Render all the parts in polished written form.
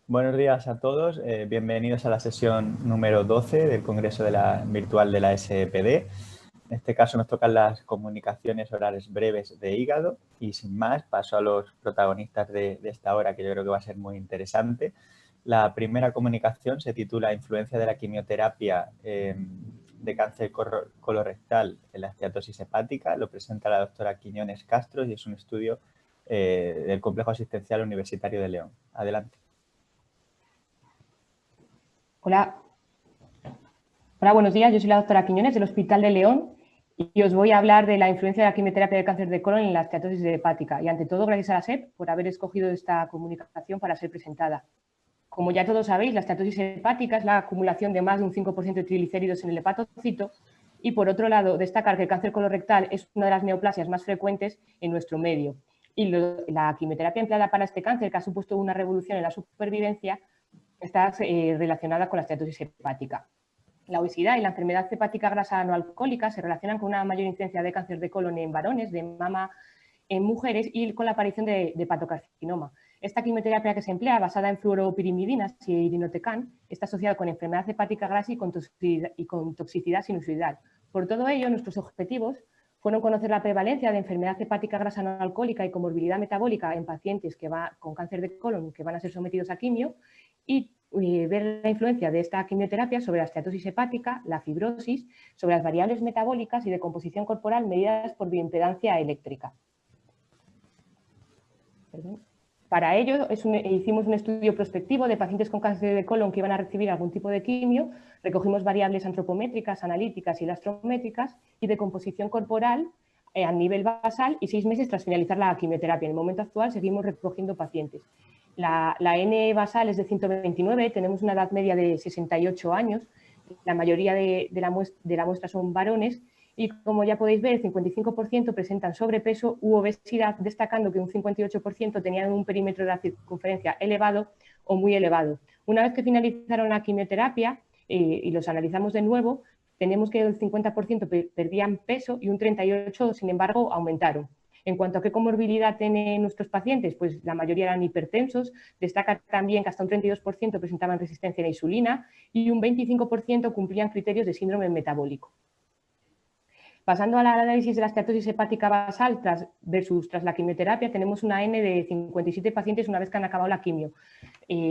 Buenos días a todos, bienvenidos a la sesión número 12 del Congreso Virtual de la SPD. En este caso nos tocan las comunicaciones orales breves de hígado y sin más paso a los protagonistas de esta hora, que yo creo que va a ser muy interesante. La primera comunicación se titula Influencia de la quimioterapia de cáncer colorectal en la esteatosis hepática. Lo presenta la doctora Quiñones Castro y es un estudio del Complejo Asistencial Universitario de León. Adelante. Hola. Hola, buenos días. Yo soy la doctora Quiñones del Hospital de León y os voy a hablar de la influencia de la quimioterapia de cáncer de colon en la esteatosis hepática. Y ante todo, gracias a la SEP por haber escogido esta comunicación para ser presentada. Como ya todos sabéis, la esteatosis hepática es la acumulación de más de un 5% de triglicéridos en el hepatocito. Y por otro lado, destacar que el cáncer colorectal es una de las neoplasias más frecuentes en nuestro medio. Y la quimioterapia empleada para este cáncer, que ha supuesto una revolución en la supervivencia, está relacionada con la esteatosis hepática. La obesidad y la enfermedad hepática grasa no alcohólica se relacionan con una mayor incidencia de cáncer de colon en varones, de mama en mujeres y con la aparición de hepatocarcinoma. Esta quimioterapia que se emplea, basada en fluoropirimidinas y irinotecan, está asociada con enfermedad hepática grasa y con toxicidad sinusoidal. Por todo ello, nuestros objetivos fueron conocer la prevalencia de enfermedad hepática grasa no alcohólica y comorbilidad metabólica en pacientes con cáncer de colon que van a ser sometidos a quimio y ver la influencia de esta quimioterapia sobre la esteatosis hepática, la fibrosis, sobre las variables metabólicas y de composición corporal medidas por bioimpedancia eléctrica. Perdón. Para ello hicimos un estudio prospectivo de pacientes con cáncer de colon que iban a recibir algún tipo de quimio, recogimos variables antropométricas, analíticas y elastrométricas y de composición corporal a nivel basal y 6 meses tras finalizar la quimioterapia. En el momento actual seguimos recogiendo pacientes. La N basal es de 129, tenemos una edad media de 68 años, la mayoría de la muestra son varones y como ya podéis ver, el 55% presentan sobrepeso u obesidad, destacando que un 58% tenían un perímetro de la circunferencia elevado o muy elevado. Una vez que finalizaron la quimioterapia y los analizamos de nuevo, tenemos que el 50% perdían peso y un 38%, sin embargo, aumentaron. En cuanto a qué comorbilidad tienen nuestros pacientes, pues la mayoría eran hipertensos, destaca también que hasta un 32% presentaban resistencia a la insulina y un 25% cumplían criterios de síndrome metabólico. Pasando al análisis de la esteatosis hepática basal tras la quimioterapia, tenemos una N de 57 pacientes una vez que han acabado la quimio.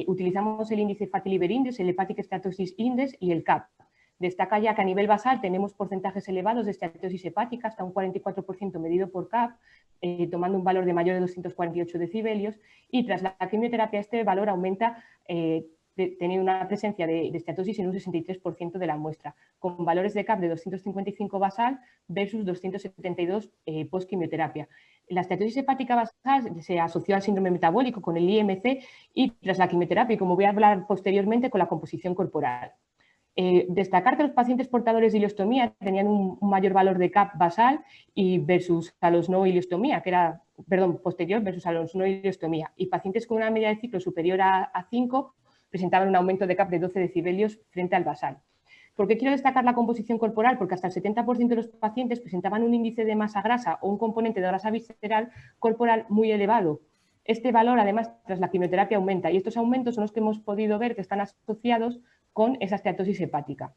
Utilizamos el índice Fatty Liver Index, el Hepatic Steatosis Index y el CAP. Destaca ya que a nivel basal tenemos porcentajes elevados de esteatosis hepática, hasta un 44% medido por CAP, tomando un valor de mayor de 248 decibelios, y tras la quimioterapia este valor aumenta tener una presencia de esteatosis en un 63% de la muestra, con valores de CAP de 255 basal versus 272 post-quimioterapia. La esteatosis hepática basal se asoció al síndrome metabólico con el IMC y tras la quimioterapia, y como voy a hablar posteriormente, con la composición corporal. Destacar que los pacientes portadores de ileostomía tenían un mayor valor de CAP basal y versus a los no ileostomía, que era, perdón, posterior versus a los no ileostomía. Y pacientes con una media de ciclo superior a 5 presentaban un aumento de CAP de 12 decibelios frente al basal. ¿Por qué quiero destacar la composición corporal? Porque hasta el 70% de los pacientes presentaban un índice de masa grasa o un componente de grasa visceral corporal muy elevado. Este valor, además, tras la quimioterapia aumenta y estos aumentos son los que hemos podido ver que están asociados con esa esteatosis hepática.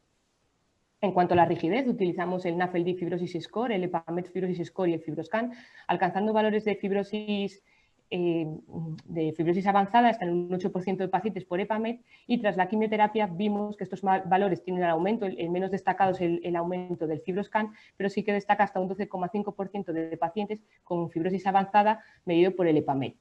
En cuanto a la rigidez, utilizamos el NAFLD Fibrosis Score, el EPAMET Fibrosis Score y el FibroScan, alcanzando valores de fibrosis avanzada hasta en un 8% de pacientes por EPAMET, y tras la quimioterapia vimos que estos valores tienen el aumento, el menos destacado es el aumento del FibroScan, pero sí que destaca hasta un 12,5% de pacientes con fibrosis avanzada medido por el EPAMET.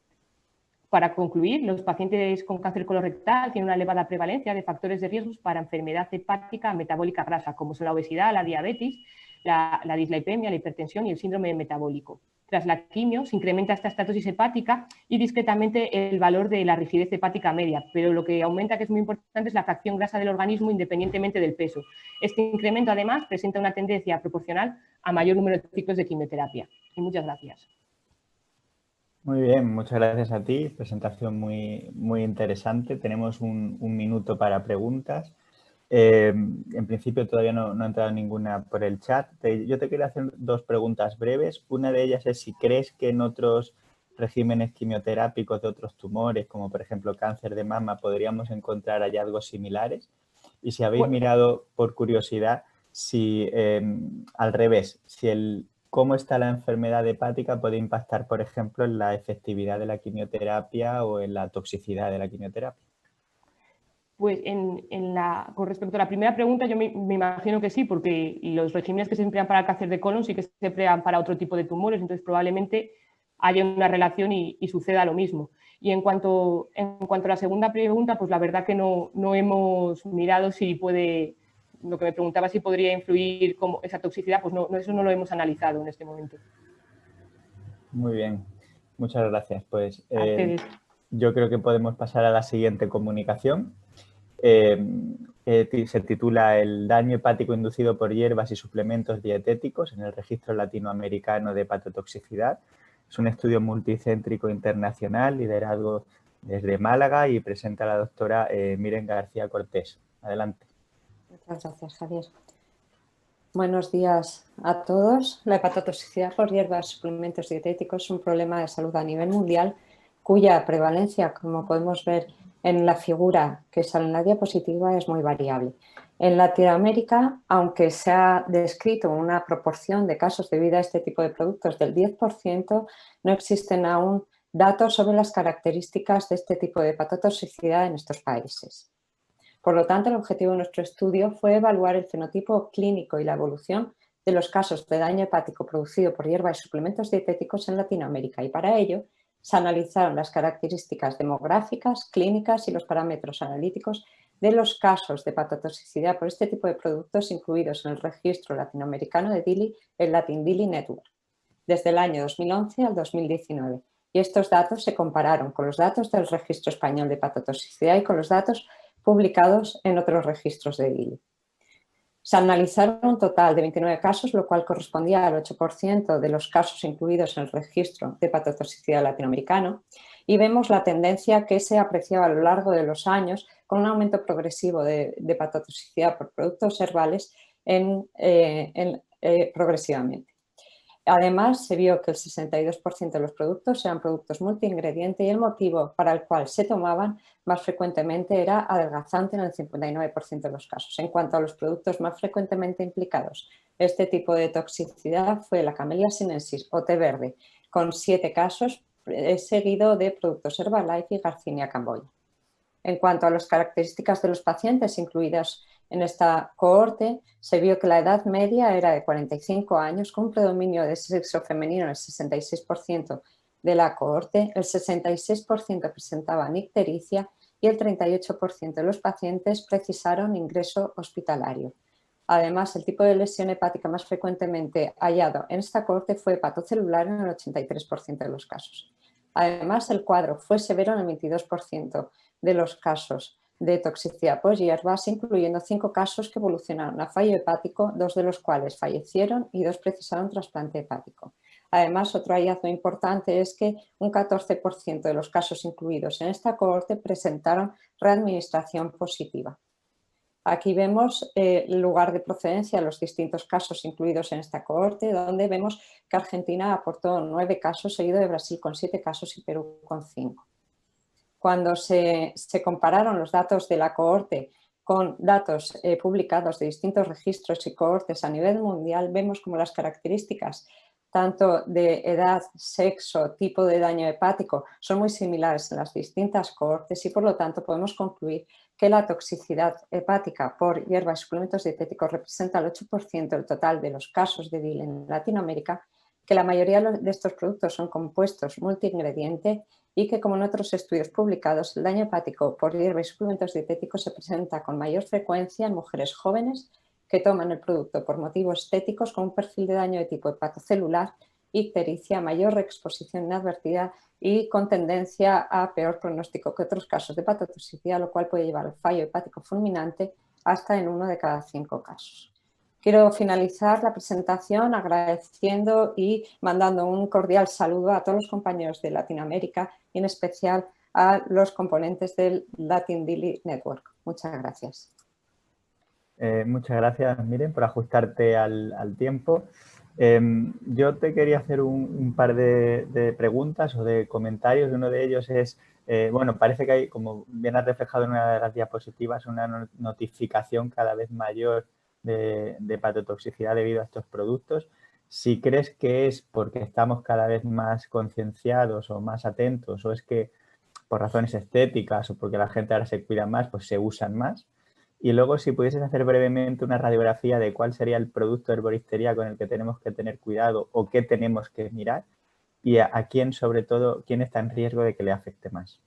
Para concluir, los pacientes con cáncer colorectal tienen una elevada prevalencia de factores de riesgo para enfermedad hepática metabólica grasa, como son la obesidad, la diabetes, la dislipemia, la hipertensión y el síndrome metabólico. Tras la quimio se incrementa esta esteatosis hepática y discretamente el valor de la rigidez hepática media, pero lo que aumenta, que es muy importante, es la fracción grasa del organismo independientemente del peso. Este incremento, además, presenta una tendencia proporcional a mayor número de ciclos de quimioterapia. Y muchas gracias. Muy bien, muchas gracias a ti. Presentación muy interesante. Tenemos un minuto para preguntas. En principio todavía no ha entrado ninguna por el chat. Yo te quería hacer dos preguntas breves. Una de ellas es si crees que en otros regímenes quimioterápicos de otros tumores, como por ejemplo cáncer de mama, podríamos encontrar hallazgos similares. Y si habéis mirado por curiosidad, si al revés, si cómo está la enfermedad hepática puede impactar, por ejemplo, en la efectividad de la quimioterapia o en la toxicidad de la quimioterapia. Pues con respecto a la primera pregunta, yo me imagino que sí, porque los regímenes que se emplean para el cáncer de colon sí que se emplean para otro tipo de tumores, entonces probablemente haya una relación y suceda lo mismo. Y en cuanto a la segunda pregunta, pues la verdad que no hemos mirado si puede, lo que me preguntaba si podría influir como esa toxicidad, pues no, eso no lo hemos analizado en este momento. Muy bien, muchas gracias. Pues A ustedes. yo creo que podemos pasar a la siguiente comunicación. Se titula El daño hepático inducido por hierbas y suplementos dietéticos en el registro latinoamericano de hepatotoxicidad. Es un estudio multicéntrico internacional liderado desde Málaga y presenta a la doctora Miren García Cortés. Adelante. Muchas gracias, Javier. Buenos días a todos. La hepatotoxicidad por hierbas y suplementos dietéticos es un problema de salud a nivel mundial cuya prevalencia, como podemos ver en la figura que sale en la diapositiva, es muy variable. En Latinoamérica, aunque se ha descrito una proporción de casos debido a este tipo de productos del 10%, no existen aún datos sobre las características de este tipo de hepatotoxicidad en estos países. Por lo tanto, el objetivo de nuestro estudio fue evaluar el fenotipo clínico y la evolución de los casos de daño hepático producido por hierbas y suplementos dietéticos en Latinoamérica, y para ello se analizaron las características demográficas, clínicas y los parámetros analíticos de los casos de hepatotoxicidad por este tipo de productos incluidos en el registro latinoamericano de DILI, el Latin DILI Network, desde el año 2011 al 2019. Y estos datos se compararon con los datos del registro español de hepatotoxicidad y con los datos publicados en otros registros de DILI. Se analizaron un total de 29 casos, lo cual correspondía al 8% de los casos incluidos en el registro de hepatotoxicidad latinoamericano, y vemos la tendencia que se apreciaba a lo largo de los años con un aumento progresivo de hepatotoxicidad por productos herbales progresivamente. Además, se vio que el 62% de los productos eran productos multiingrediente y el motivo para el cual se tomaban más frecuentemente era adelgazante en el 59% de los casos. En cuanto a los productos más frecuentemente implicados, este tipo de toxicidad fue la Camellia sinensis o té verde, con 7 casos, seguido de productos Herbalife y Garcinia camboya. En cuanto a las características de los pacientes incluidas en esta cohorte, se vio que la edad media era de 45 años, con un predominio de sexo femenino en el 66% de la cohorte, el 66% presentaba nictericia y el 38% de los pacientes precisaron ingreso hospitalario. Además, el tipo de lesión hepática más frecuentemente hallado en esta cohorte fue hepatocelular en el 83% de los casos. Además, el cuadro fue severo en el 22% de los casos de toxicidad por hierbas, incluyendo 5 casos que evolucionaron a fallo hepático, 2 de los cuales fallecieron y 2 precisaron trasplante hepático. Además, otro hallazgo importante es que un 14% de los casos incluidos en esta cohorte presentaron readministración positiva. Aquí vemos el lugar de procedencia de los distintos casos incluidos en esta cohorte, donde vemos que Argentina aportó 9 casos, seguido de Brasil con 7 casos y Perú con 5. Cuando se compararon los datos de la cohorte con datos publicados de distintos registros y cohortes a nivel mundial, vemos como las características tanto de edad, sexo, tipo de daño hepático son muy similares en las distintas cohortes y por lo tanto podemos concluir que la toxicidad hepática por hierbas y suplementos dietéticos representa el 8% del total de los casos de DIL en Latinoamérica, que la mayoría de estos productos son compuestos multiingrediente y que, como en otros estudios publicados, el daño hepático por hierbas y suplementos dietéticos se presenta con mayor frecuencia en mujeres jóvenes que toman el producto por motivos estéticos con un perfil de daño de tipo hepatocelular, ictericia, mayor reexposición inadvertida y con tendencia a peor pronóstico que otros casos de hepatotoxicidad, lo cual puede llevar al fallo hepático fulminante hasta en 1 de cada 5 casos. Quiero finalizar la presentación agradeciendo y mandando un cordial saludo a todos los compañeros de Latinoamérica y en especial a los componentes del Latin DILI Network. Muchas gracias. Muchas gracias, Miren, por ajustarte al tiempo. Yo te quería hacer un par de preguntas o de comentarios. Uno de ellos es, bueno, parece que hay, como bien has reflejado en una de las diapositivas, una notificación cada vez mayor de hepatotoxicidad debido a estos productos. Si crees que es porque estamos cada vez más concienciados o más atentos, o es que por razones estéticas o porque la gente ahora se cuida más, pues se usan más. Y luego, si pudieses hacer brevemente una radiografía de cuál sería el producto de herboristería con el que tenemos que tener cuidado o qué tenemos que mirar y a quién, sobre todo, quién está en riesgo de que le afecte más.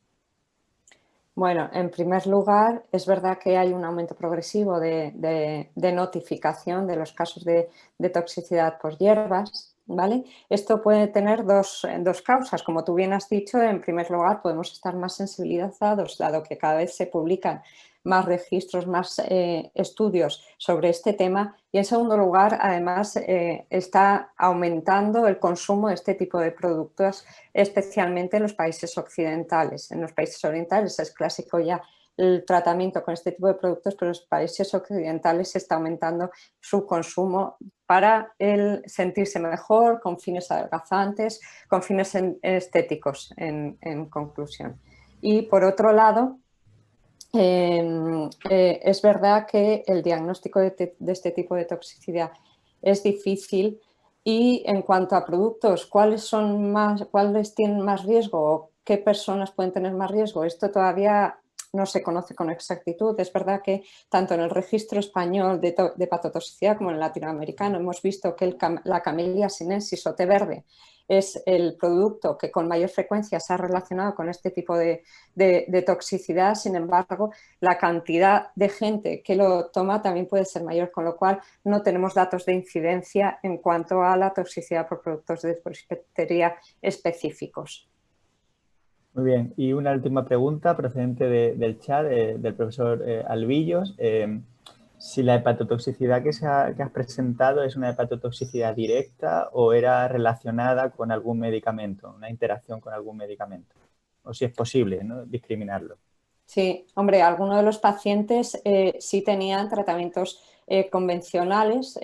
Bueno, en primer lugar, es verdad que hay un aumento progresivo de notificación de los casos de toxicidad por hierbas, ¿vale? Esto puede tener dos causas. Como tú bien has dicho, en primer lugar, podemos estar más sensibilizados, dado que cada vez se publican más registros, más estudios sobre este tema. Y en segundo lugar, además, está aumentando el consumo de este tipo de productos, especialmente en los países occidentales. En los países orientales es clásico ya el tratamiento con este tipo de productos, pero en los países occidentales se está aumentando su consumo para el sentirse mejor, con fines adelgazantes, con fines estéticos, en conclusión. Y por otro lado, es verdad que el diagnóstico de este tipo de toxicidad es difícil y en cuanto a productos, ¿cuáles tienen más riesgo o qué personas pueden tener más riesgo? Esto todavía no se conoce con exactitud. Es verdad que tanto en el registro español de hepatotoxicidad como en el latinoamericano hemos visto que la Camellia sinensis o té verde es el producto que con mayor frecuencia se ha relacionado con este tipo de toxicidad. Sin embargo, la cantidad de gente que lo toma también puede ser mayor, con lo cual no tenemos datos de incidencia en cuanto a la toxicidad por productos de herboristería específicos. Muy bien. Y una última pregunta procedente del chat del profesor Albillos. Si la hepatotoxicidad que has presentado es una hepatotoxicidad directa o era relacionada con algún medicamento, una interacción con algún medicamento. O si es posible, ¿no?, discriminarlo. Sí, hombre, algunos de los pacientes sí tenían tratamientos convencionales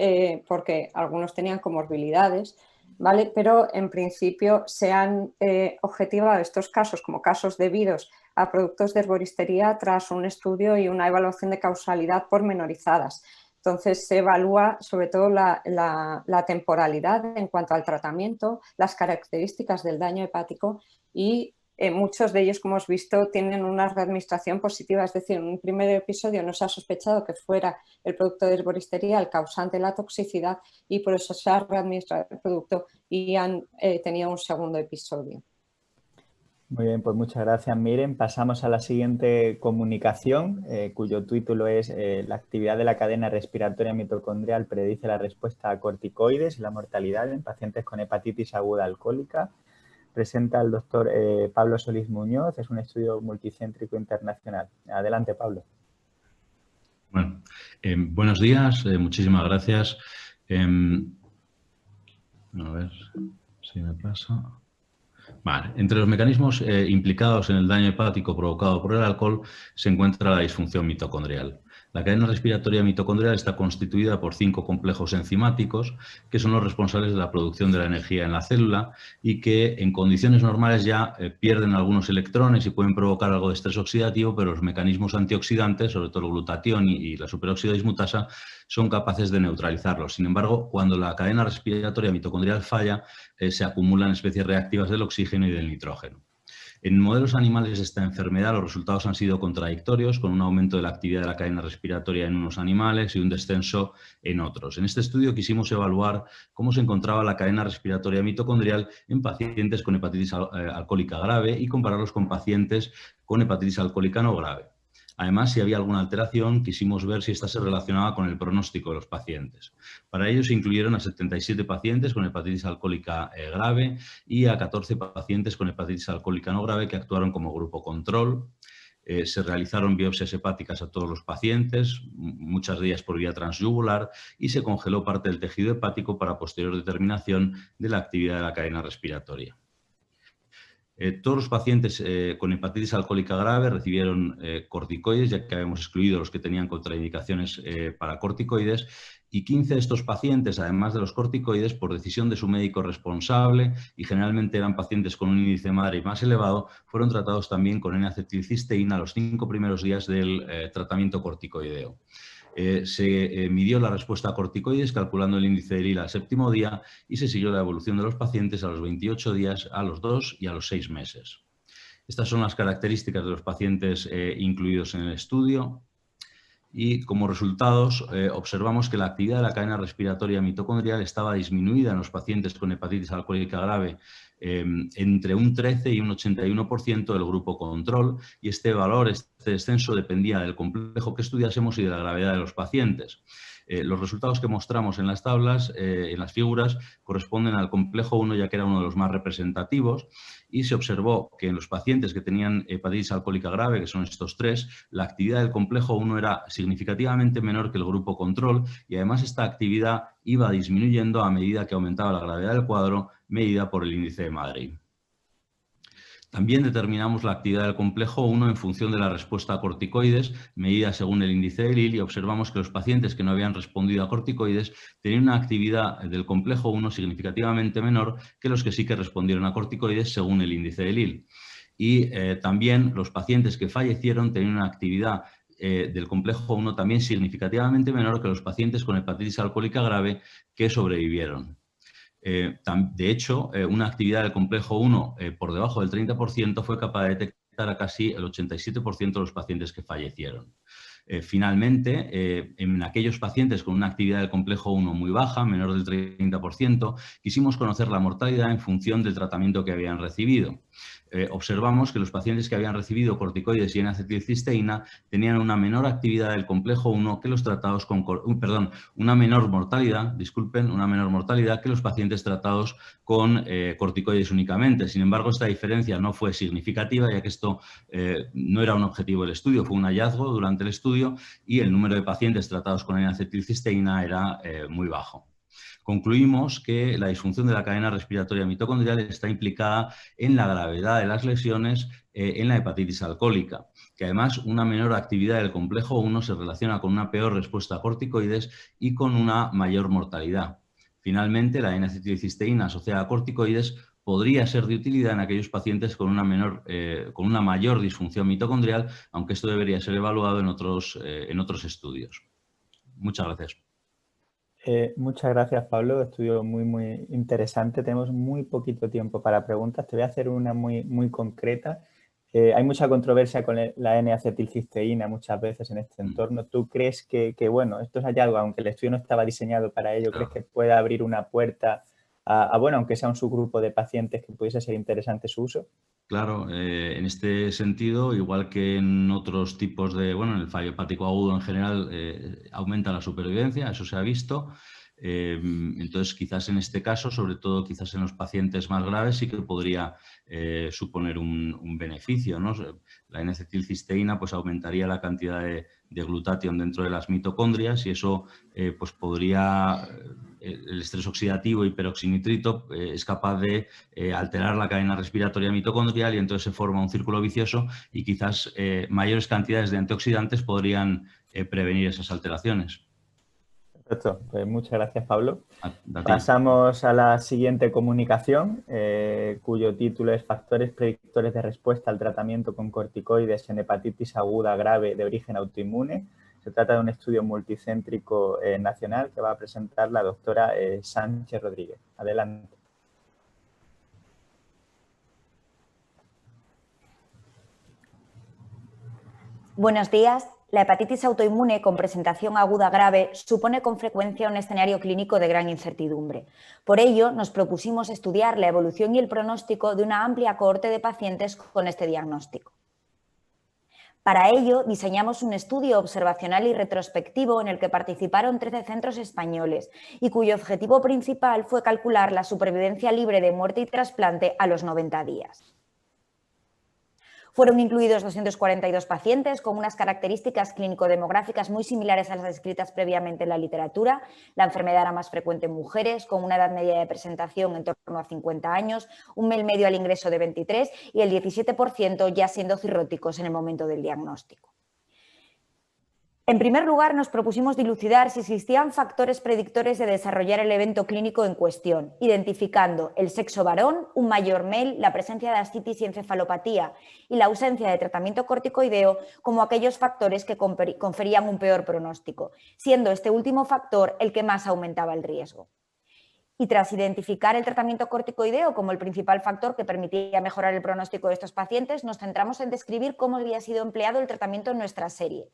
porque algunos tenían comorbilidades, ¿vale? Pero en principio se han objetivado estos casos como casos debidos a productos de herboristería tras un estudio y una evaluación de causalidad pormenorizadas. Entonces se evalúa sobre todo la temporalidad en cuanto al tratamiento, las características del daño hepático y muchos de ellos, como hemos visto, tienen una readministración positiva, es decir, en un primer episodio no se ha sospechado que fuera el producto de herboristería el causante de la toxicidad y por eso se ha readministrado el producto y han tenido un segundo episodio. Muy bien, pues muchas gracias, Miren. Pasamos a la siguiente comunicación, cuyo título es la actividad de la cadena respiratoria mitocondrial predice la respuesta a corticoides y la mortalidad en pacientes con hepatitis aguda alcohólica. Presenta el doctor Pablo Solís Muñoz, es un estudio multicéntrico internacional. Adelante, Pablo. Bueno, buenos días, muchísimas gracias. A ver si me pasa. Vale. Entre los mecanismos implicados en el daño hepático provocado por el alcohol se encuentra la disfunción mitocondrial. La cadena respiratoria mitocondrial está constituida por 5 complejos enzimáticos que son los responsables de la producción de la energía en la célula y que en condiciones normales ya pierden algunos electrones y pueden provocar algo de estrés oxidativo, pero los mecanismos antioxidantes, sobre todo el glutatión y la superóxido dismutasa, son capaces de neutralizarlos. Sin embargo, cuando la cadena respiratoria mitocondrial falla, se acumulan especies reactivas del oxígeno y del nitrógeno. En modelos animales de esta enfermedad los resultados han sido contradictorios, con un aumento de la actividad de la cadena respiratoria en unos animales y un descenso en otros. En este estudio quisimos evaluar cómo se encontraba la cadena respiratoria mitocondrial en pacientes con hepatitis alcohólica grave y compararlos con pacientes con hepatitis alcohólica no grave. Además, si había alguna alteración, quisimos ver si esta se relacionaba con el pronóstico de los pacientes. Para ello se incluyeron a 77 pacientes con hepatitis alcohólica grave y a 14 pacientes con hepatitis alcohólica no grave que actuaron como grupo control. Se realizaron biopsias hepáticas a todos los pacientes, muchas de ellas por vía transyugular, y se congeló parte del tejido hepático para posterior determinación de la actividad de la cadena respiratoria. Todos los pacientes con hepatitis alcohólica grave recibieron corticoides, ya que habíamos excluido los que tenían contraindicaciones para corticoides, y 15 de estos pacientes, además de los corticoides, por decisión de su médico responsable, y generalmente eran pacientes con un índice Maddrey más elevado, fueron tratados también con N-acetilcisteína los 5 primeros días del tratamiento corticoideo. Se midió la respuesta a corticoides calculando el índice de Lille al 7º día y se siguió la evolución de los pacientes a los 28 días, a los 2 y a los 6 meses. Estas son las características de los pacientes incluidos en el estudio. Y como resultados observamos que la actividad de la cadena respiratoria mitocondrial estaba disminuida en los pacientes con hepatitis alcohólica grave entre un 13 y un 81% del grupo control, y este valor, este descenso, dependía del complejo que estudiásemos y de la gravedad de los pacientes. Los resultados que mostramos en las tablas, en las figuras, corresponden al complejo 1, ya que era uno de los más representativos, y se observó que en los pacientes que tenían hepatitis alcohólica grave, que son estos 3, la actividad del complejo 1 era significativamente menor que el grupo control, y además esta actividad iba disminuyendo a medida que aumentaba la gravedad del cuadro, medida por el índice de Maddrey. También determinamos la actividad del complejo 1 en función de la respuesta a corticoides, medida según el índice de Lille, y observamos que los pacientes que no habían respondido a corticoides tenían una actividad del complejo 1 significativamente menor que los que sí que respondieron a corticoides según el índice de Lille. Y también los pacientes que fallecieron tenían una actividad del complejo 1 también significativamente menor que los pacientes con hepatitis alcohólica grave que sobrevivieron. De hecho, una actividad del complejo 1 por debajo del 30% fue capaz de detectar a casi el 87% de los pacientes que fallecieron. Finalmente, en aquellos pacientes con una actividad del complejo 1 muy baja, menor del 30%, quisimos conocer la mortalidad en función del tratamiento que habían recibido. Observamos que los pacientes que habían recibido corticoides y N-acetilcisteína tenían una menor actividad del complejo 1 que los tratados con, una menor mortalidad que los pacientes tratados con corticoides únicamente. Sin embargo, esta diferencia no fue significativa, ya que esto no era un objetivo del estudio, fue un hallazgo durante el estudio, y el número de pacientes tratados con N-acetilcisteína era muy bajo. Concluimos que la disfunción de la cadena respiratoria mitocondrial está implicada en la gravedad de las lesiones en la hepatitis alcohólica, que además una menor actividad del complejo 1 se relaciona con una peor respuesta a corticoides y con una mayor mortalidad. Finalmente, la N-acetilcisteína asociada a corticoides podría ser de utilidad en aquellos pacientes con una mayor disfunción mitocondrial, aunque esto debería ser evaluado en otros estudios. Muchas gracias. Muchas gracias, Pablo. Estudio muy interesante. Tenemos muy poquito tiempo para preguntas. Te voy a hacer una muy concreta. Hay mucha controversia con la N-acetilcisteína muchas veces en este entorno. ¿Tú crees que bueno, esto es hallazgo, aunque el estudio no estaba diseñado para ello, Claro. crees que puede abrir una puerta bueno, aunque sea un subgrupo de pacientes, que pudiese ser interesante su uso? Claro, en este sentido, igual que en otros tipos en el fallo hepático agudo en general aumenta la supervivencia, eso se ha visto. Entonces, quizás en este caso, sobre todo quizás en los pacientes más graves, sí que podría suponer un beneficio, ¿no? La N-acetilcisteína pues aumentaría la cantidad de glutatión dentro de las mitocondrias, y eso pues podría... El estrés oxidativo y peroxinitrito es capaz de alterar la cadena respiratoria mitocondrial, y entonces se forma un círculo vicioso, y quizás mayores cantidades de antioxidantes podrían prevenir esas alteraciones. Perfecto, pues muchas gracias, Pablo. A ti. Pasamos a la siguiente comunicación, cuyo título es Factores predictores de respuesta al tratamiento con corticoides en hepatitis aguda grave de origen autoinmune. Se trata de un estudio multicéntrico nacional que va a presentar la doctora Sánchez Rodríguez. Adelante. Buenos días. La hepatitis autoinmune con presentación aguda grave supone con frecuencia un escenario clínico de gran incertidumbre. Por ello, nos propusimos estudiar la evolución y el pronóstico de una amplia cohorte de pacientes con este diagnóstico. Para ello, diseñamos un estudio observacional y retrospectivo en el que participaron 13 centros españoles y cuyo objetivo principal fue calcular la supervivencia libre de muerte y trasplante a los 90 días. Fueron incluidos 242 pacientes con unas características clínico-demográficas muy similares a las descritas previamente en la literatura. La enfermedad era más frecuente en mujeres, con una edad media de presentación en torno a 50 años, un mail medio al ingreso de 23 y el 17% ya siendo cirróticos en el momento del diagnóstico. En primer lugar, nos propusimos dilucidar si existían factores predictores de desarrollar el evento clínico en cuestión, identificando el sexo varón, un mayor MEL, la presencia de ascitis y encefalopatía y la ausencia de tratamiento corticoideo como aquellos factores que conferían un peor pronóstico, siendo este último factor el que más aumentaba el riesgo. Y tras identificar el tratamiento corticoideo como el principal factor que permitía mejorar el pronóstico de estos pacientes, nos centramos en describir cómo había sido empleado el tratamiento en nuestra serie.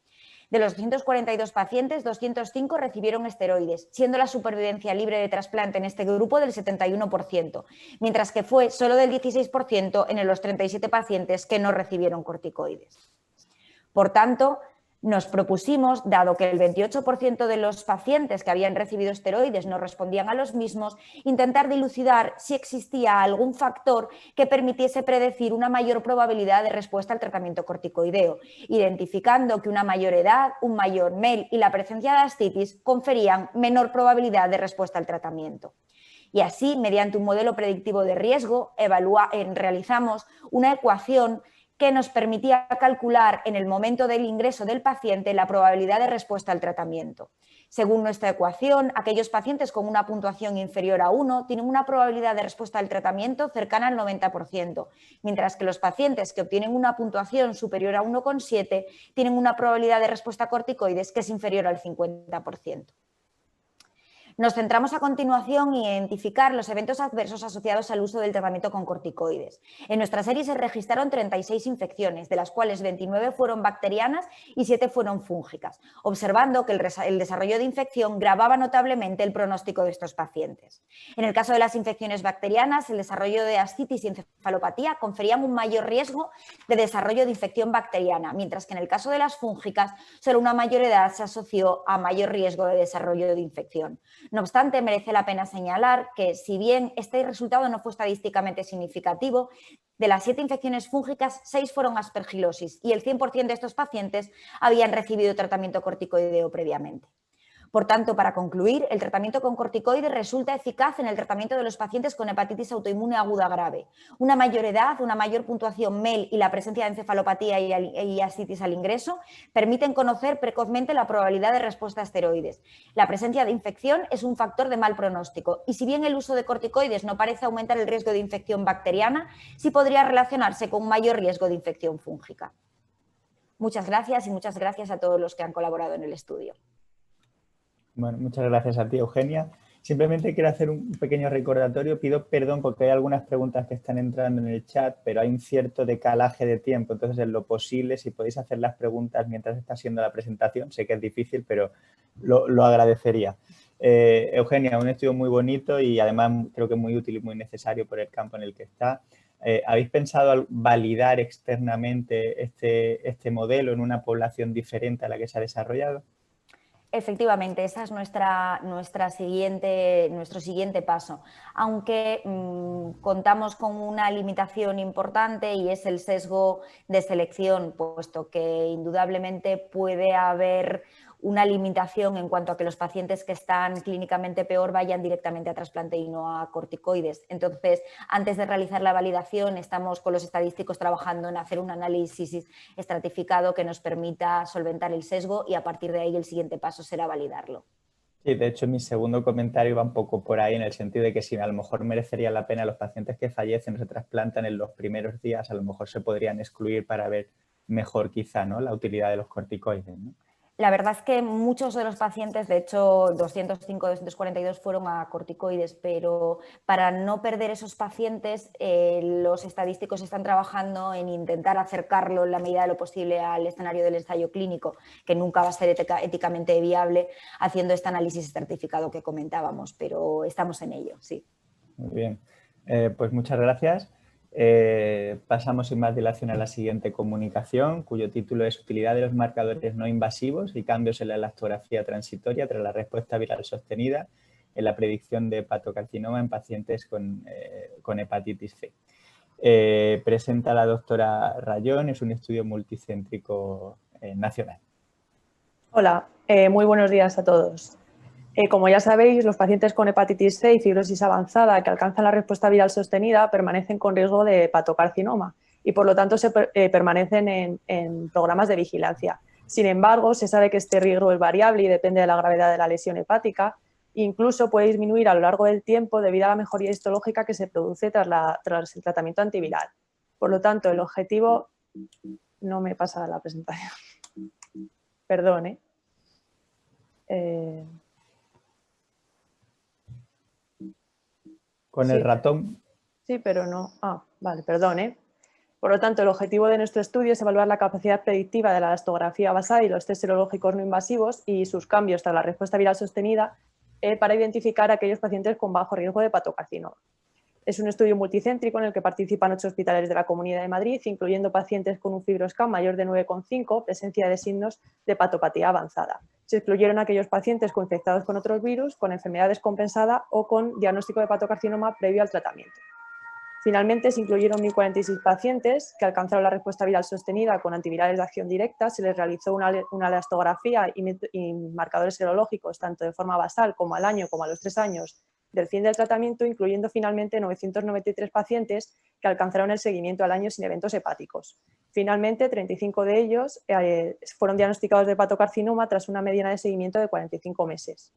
De los 242 pacientes, 205 recibieron esteroides, siendo la supervivencia libre de trasplante en este grupo del 71%, mientras que fue solo del 16% en los 37 pacientes que no recibieron corticoides. Por tanto, nos propusimos, dado que el 28% de los pacientes que habían recibido esteroides no respondían a los mismos, intentar dilucidar si existía algún factor que permitiese predecir una mayor probabilidad de respuesta al tratamiento corticoideo, identificando que una mayor edad, un mayor MEL y la presencia de ascitis conferían menor probabilidad de respuesta al tratamiento. Y así, mediante un modelo predictivo de riesgo, realizamos una ecuación que nos permitía calcular en el momento del ingreso del paciente la probabilidad de respuesta al tratamiento. Según nuestra ecuación, aquellos pacientes con una puntuación inferior a 1 tienen una probabilidad de respuesta al tratamiento cercana al 90%, mientras que los pacientes que obtienen una puntuación superior a 1,7 tienen una probabilidad de respuesta a corticoides que es inferior al 50%. Nos centramos a continuación en identificar los eventos adversos asociados al uso del tratamiento con corticoides. En nuestra serie se registraron 36 infecciones, de las cuales 29 fueron bacterianas y 7 fueron fúngicas, observando que el desarrollo de infección gravaba notablemente el pronóstico de estos pacientes. En el caso de las infecciones bacterianas, el desarrollo de ascitis y encefalopatía conferían un mayor riesgo de desarrollo de infección bacteriana, mientras que en el caso de las fúngicas, solo una mayor edad se asoció a mayor riesgo de desarrollo de infección. No obstante, merece la pena señalar que, si bien este resultado no fue estadísticamente significativo, de las 7 infecciones fúngicas, 6 fueron aspergilosis y el 100% de estos pacientes habían recibido tratamiento corticoideo previamente. Por tanto, para concluir, el tratamiento con corticoides resulta eficaz en el tratamiento de los pacientes con hepatitis autoinmune aguda grave. Una mayor edad, una mayor puntuación MEL y la presencia de encefalopatía y ascitis al ingreso permiten conocer precozmente la probabilidad de respuesta a esteroides. La presencia de infección es un factor de mal pronóstico y, si bien el uso de corticoides no parece aumentar el riesgo de infección bacteriana, sí podría relacionarse con un mayor riesgo de infección fúngica. Muchas gracias y muchas gracias a todos los que han colaborado en el estudio. Bueno, muchas gracias a ti, Eugenia. Simplemente quiero hacer un pequeño recordatorio. Pido perdón porque hay algunas preguntas que están entrando en el chat, pero hay un cierto decalaje de tiempo. Entonces, en lo posible, si podéis hacer las preguntas mientras está siendo la presentación, sé que es difícil, pero lo agradecería. Eugenia, un estudio muy bonito y además creo que muy útil y muy necesario por el campo en el que está. ¿Habéis pensado validar externamente este modelo en una población diferente a la que se ha desarrollado? Efectivamente, ese es nuestro siguiente paso, aunque contamos con una limitación importante y es el sesgo de selección, puesto que indudablemente puede haber una limitación en cuanto a que los pacientes que están clínicamente peor vayan directamente a trasplante y no a corticoides. Entonces, antes de realizar la validación, estamos con los estadísticos trabajando en hacer un análisis estratificado que nos permita solventar el sesgo y a partir de ahí el siguiente paso será validarlo. Sí, de hecho, mi segundo comentario va un poco por ahí en el sentido de que si a lo mejor merecería la pena los pacientes que fallecen o se trasplantan en los primeros días, a lo mejor se podrían excluir para ver mejor quizá, ¿no?, la utilidad de los corticoides, ¿no? La verdad es que muchos de los pacientes, de hecho 205, 242 fueron a corticoides, pero para no perder esos pacientes, los estadísticos están trabajando en intentar acercarlo en la medida de lo posible al escenario del ensayo clínico, que nunca va a ser éticamente viable, haciendo este análisis estratificado que comentábamos, pero estamos en ello, sí. Muy bien, pues muchas gracias. Pasamos sin más dilación a la siguiente comunicación, cuyo título es Utilidad de los marcadores no invasivos y cambios en la elastografía transitoria tras la respuesta viral sostenida en la predicción de hepatocarcinoma en pacientes con hepatitis C. presenta la doctora Rayón, es un estudio multicéntrico nacional. Hola, muy buenos días a todos. Como ya sabéis, los pacientes con hepatitis C y fibrosis avanzada que alcanzan la respuesta viral sostenida permanecen con riesgo de hepatocarcinoma y por lo tanto permanecen en programas de vigilancia. Sin embargo, se sabe que este riesgo es variable y depende de la gravedad de la lesión hepática. Incluso puede disminuir a lo largo del tiempo debido a la mejoría histológica que se produce tras el tratamiento antiviral. Por lo tanto, el objetivo... No me pasa la presentación. Perdón, Con sí, el ratón. Sí, pero no... vale, perdón, Por lo tanto, el objetivo de nuestro estudio es evaluar la capacidad predictiva de la elastografía basal y los test serológicos no invasivos y sus cambios tras la respuesta viral sostenida para identificar a aquellos pacientes con bajo riesgo de hepatocarcinoma. Es un estudio multicéntrico en el que participan 8 hospitales de la Comunidad de Madrid, incluyendo pacientes con un FibroScan mayor de 9,5, presencia de signos de hepatopatía avanzada. Se excluyeron aquellos pacientes coinfectados con otros virus, con enfermedad descompensada o con diagnóstico de hepatocarcinoma previo al tratamiento. Finalmente, se incluyeron 1.046 pacientes que alcanzaron la respuesta viral sostenida con antivirales de acción directa. Se les realizó una elastografía y marcadores serológicos tanto de forma basal como al año como a los 3 años del fin del tratamiento, incluyendo finalmente 993 pacientes que alcanzaron el seguimiento al año sin eventos hepáticos. Finalmente, 35 de ellos fueron diagnosticados de hepatocarcinoma tras una mediana de seguimiento de 45 meses.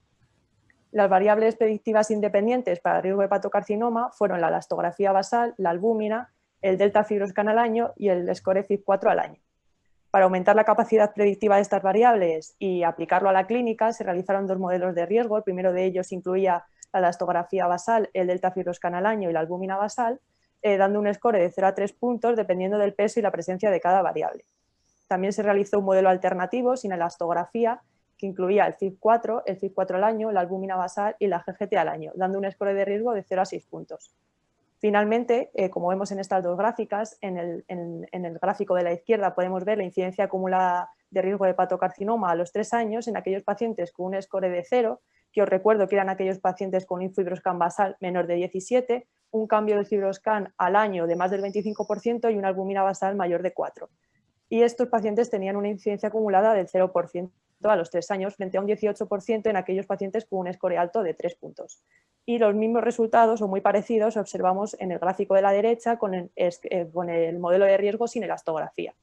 Las variables predictivas independientes para el riesgo de hepatocarcinoma fueron la elastografía basal, la albúmina, el delta FibroScan al año y el score FIB4 al año. Para aumentar la capacidad predictiva de estas variables y aplicarlo a la clínica, se realizaron 2 modelos de riesgo. El primero de ellos incluía la elastografía basal, el delta FibroScan al año y la albúmina basal, dando un score de 0 a 3 puntos dependiendo del peso y la presencia de cada variable. También se realizó un modelo alternativo sin elastografía, que incluía el FIB4 al año, la albúmina basal y la GGT al año, dando un score de riesgo de 0 a 6 puntos. Finalmente, como vemos en estas 2 gráficas, en el gráfico de la izquierda podemos ver la incidencia acumulada de riesgo de hepatocarcinoma a los 3 años en aquellos pacientes con un score de 0, que os recuerdo que eran aquellos pacientes con un FibroScan basal menor de 17, un cambio de FibroScan al año de más del 25% y una albúmina basal mayor de 4. Y estos pacientes tenían una incidencia acumulada del 0% a los 3 años frente a un 18% en aquellos pacientes con un score alto de 3 puntos. Y los mismos resultados o muy parecidos observamos en el gráfico de la derecha con el modelo de riesgo sin elastografía.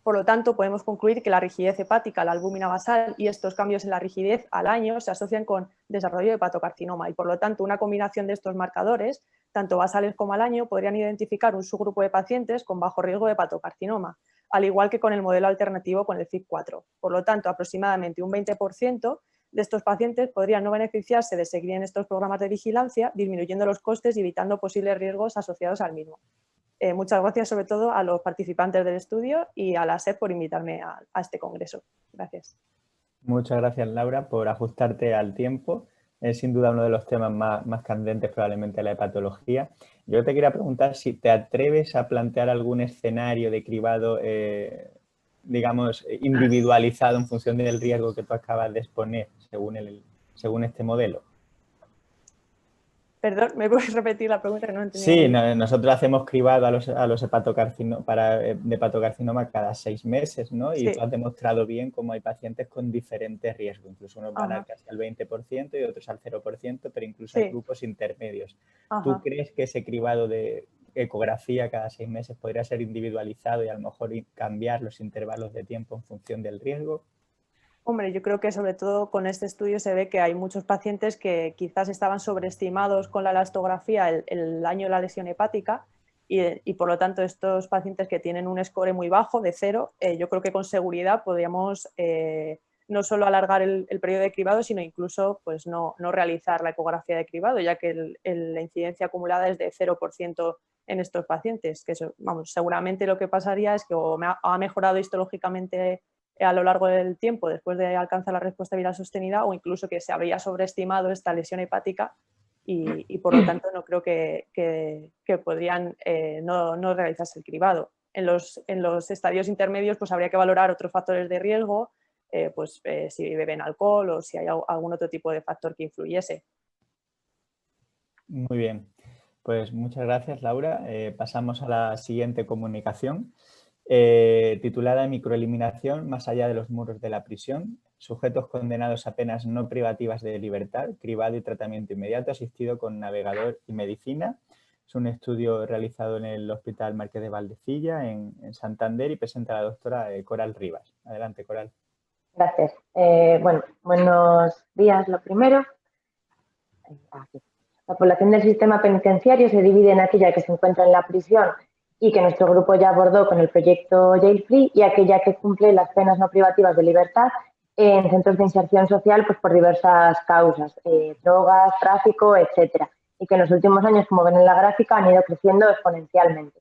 Por lo tanto, podemos concluir que la rigidez hepática, la albúmina basal y estos cambios en la rigidez al año se asocian con desarrollo de hepatocarcinoma y por lo tanto una combinación de estos marcadores, tanto basales como al año, podrían identificar un subgrupo de pacientes con bajo riesgo de hepatocarcinoma, al igual que con el modelo alternativo con el FIB4. Por lo tanto, aproximadamente un 20% de estos pacientes podrían no beneficiarse de seguir en estos programas de vigilancia, disminuyendo los costes y evitando posibles riesgos asociados al mismo. Muchas gracias sobre todo a los participantes del estudio y a la SEP por invitarme a este congreso. Gracias. Muchas gracias, Laura, por ajustarte al tiempo. Es sin duda uno de los temas más candentes probablemente la hepatología. Yo te quería preguntar si te atreves a plantear algún escenario de cribado, digamos, individualizado en función del riesgo que tú acabas de exponer según este modelo. Perdón, ¿me puedes repetir la pregunta que no entendí? Sí, nosotros hacemos cribado a los de hepatocarcinoma cada 6 meses, ¿no? Y Sí. tú has demostrado bien cómo hay pacientes con diferentes riesgos. Incluso unos van casi al 20% y otros al 0%, pero incluso hay grupos intermedios. ¿Tú crees que ese cribado de ecografía cada 6 meses podría ser individualizado y a lo mejor cambiar los intervalos de tiempo en función del riesgo? Hombre, yo creo que sobre todo con este estudio se ve que hay muchos pacientes que quizás estaban sobreestimados con la elastografía el año de la lesión hepática y por lo tanto estos pacientes que tienen un score muy bajo de 0, yo creo que con seguridad podríamos no solo alargar el periodo de cribado, sino incluso pues, no realizar la ecografía de cribado, ya que la incidencia acumulada es de 0% en estos pacientes, que vamos, seguramente lo que pasaría es que o ha mejorado histológicamente a lo largo del tiempo después de alcanzar la respuesta viral sostenida o incluso que se habría sobreestimado esta lesión hepática y por lo tanto no creo que podrían no realizarse el cribado. En los estadios intermedios pues habría que valorar otros factores de riesgo, si beben alcohol o si hay algún otro tipo de factor que influyese. Muy bien. Pues muchas gracias, Laura. Pasamos a la siguiente comunicación, titulada Microeliminación más allá de los muros de la prisión. Sujetos condenados a penas no privativas de libertad, cribado y tratamiento inmediato asistido con navegador y medicina. Es un estudio realizado en el Hospital Marqués de Valdecilla, en Santander, y presenta a la doctora Coral Rivas. Adelante, Coral. Gracias. Bueno, buenos días, lo primero. Aquí. La población del sistema penitenciario se divide en aquella que se encuentra en la prisión y que nuestro grupo ya abordó con el proyecto Jail Free, y aquella que cumple las penas no privativas de libertad en centros de inserción social, pues por diversas causas, drogas, tráfico, etcétera, y que en los últimos años, como ven en la gráfica, han ido creciendo exponencialmente.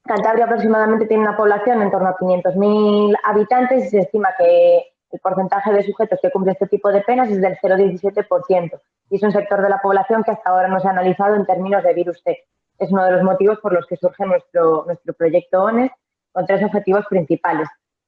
Cantabria aproximadamente tiene una población en torno a 500.000 habitantes y se estima que el porcentaje de sujetos que cumple este tipo de penas es del 0,17%, y es un sector de la población que hasta ahora no se ha analizado en términos de virus T. Es uno de los motivos por los que surge nuestro proyecto ONES, con 3 objetivos principales.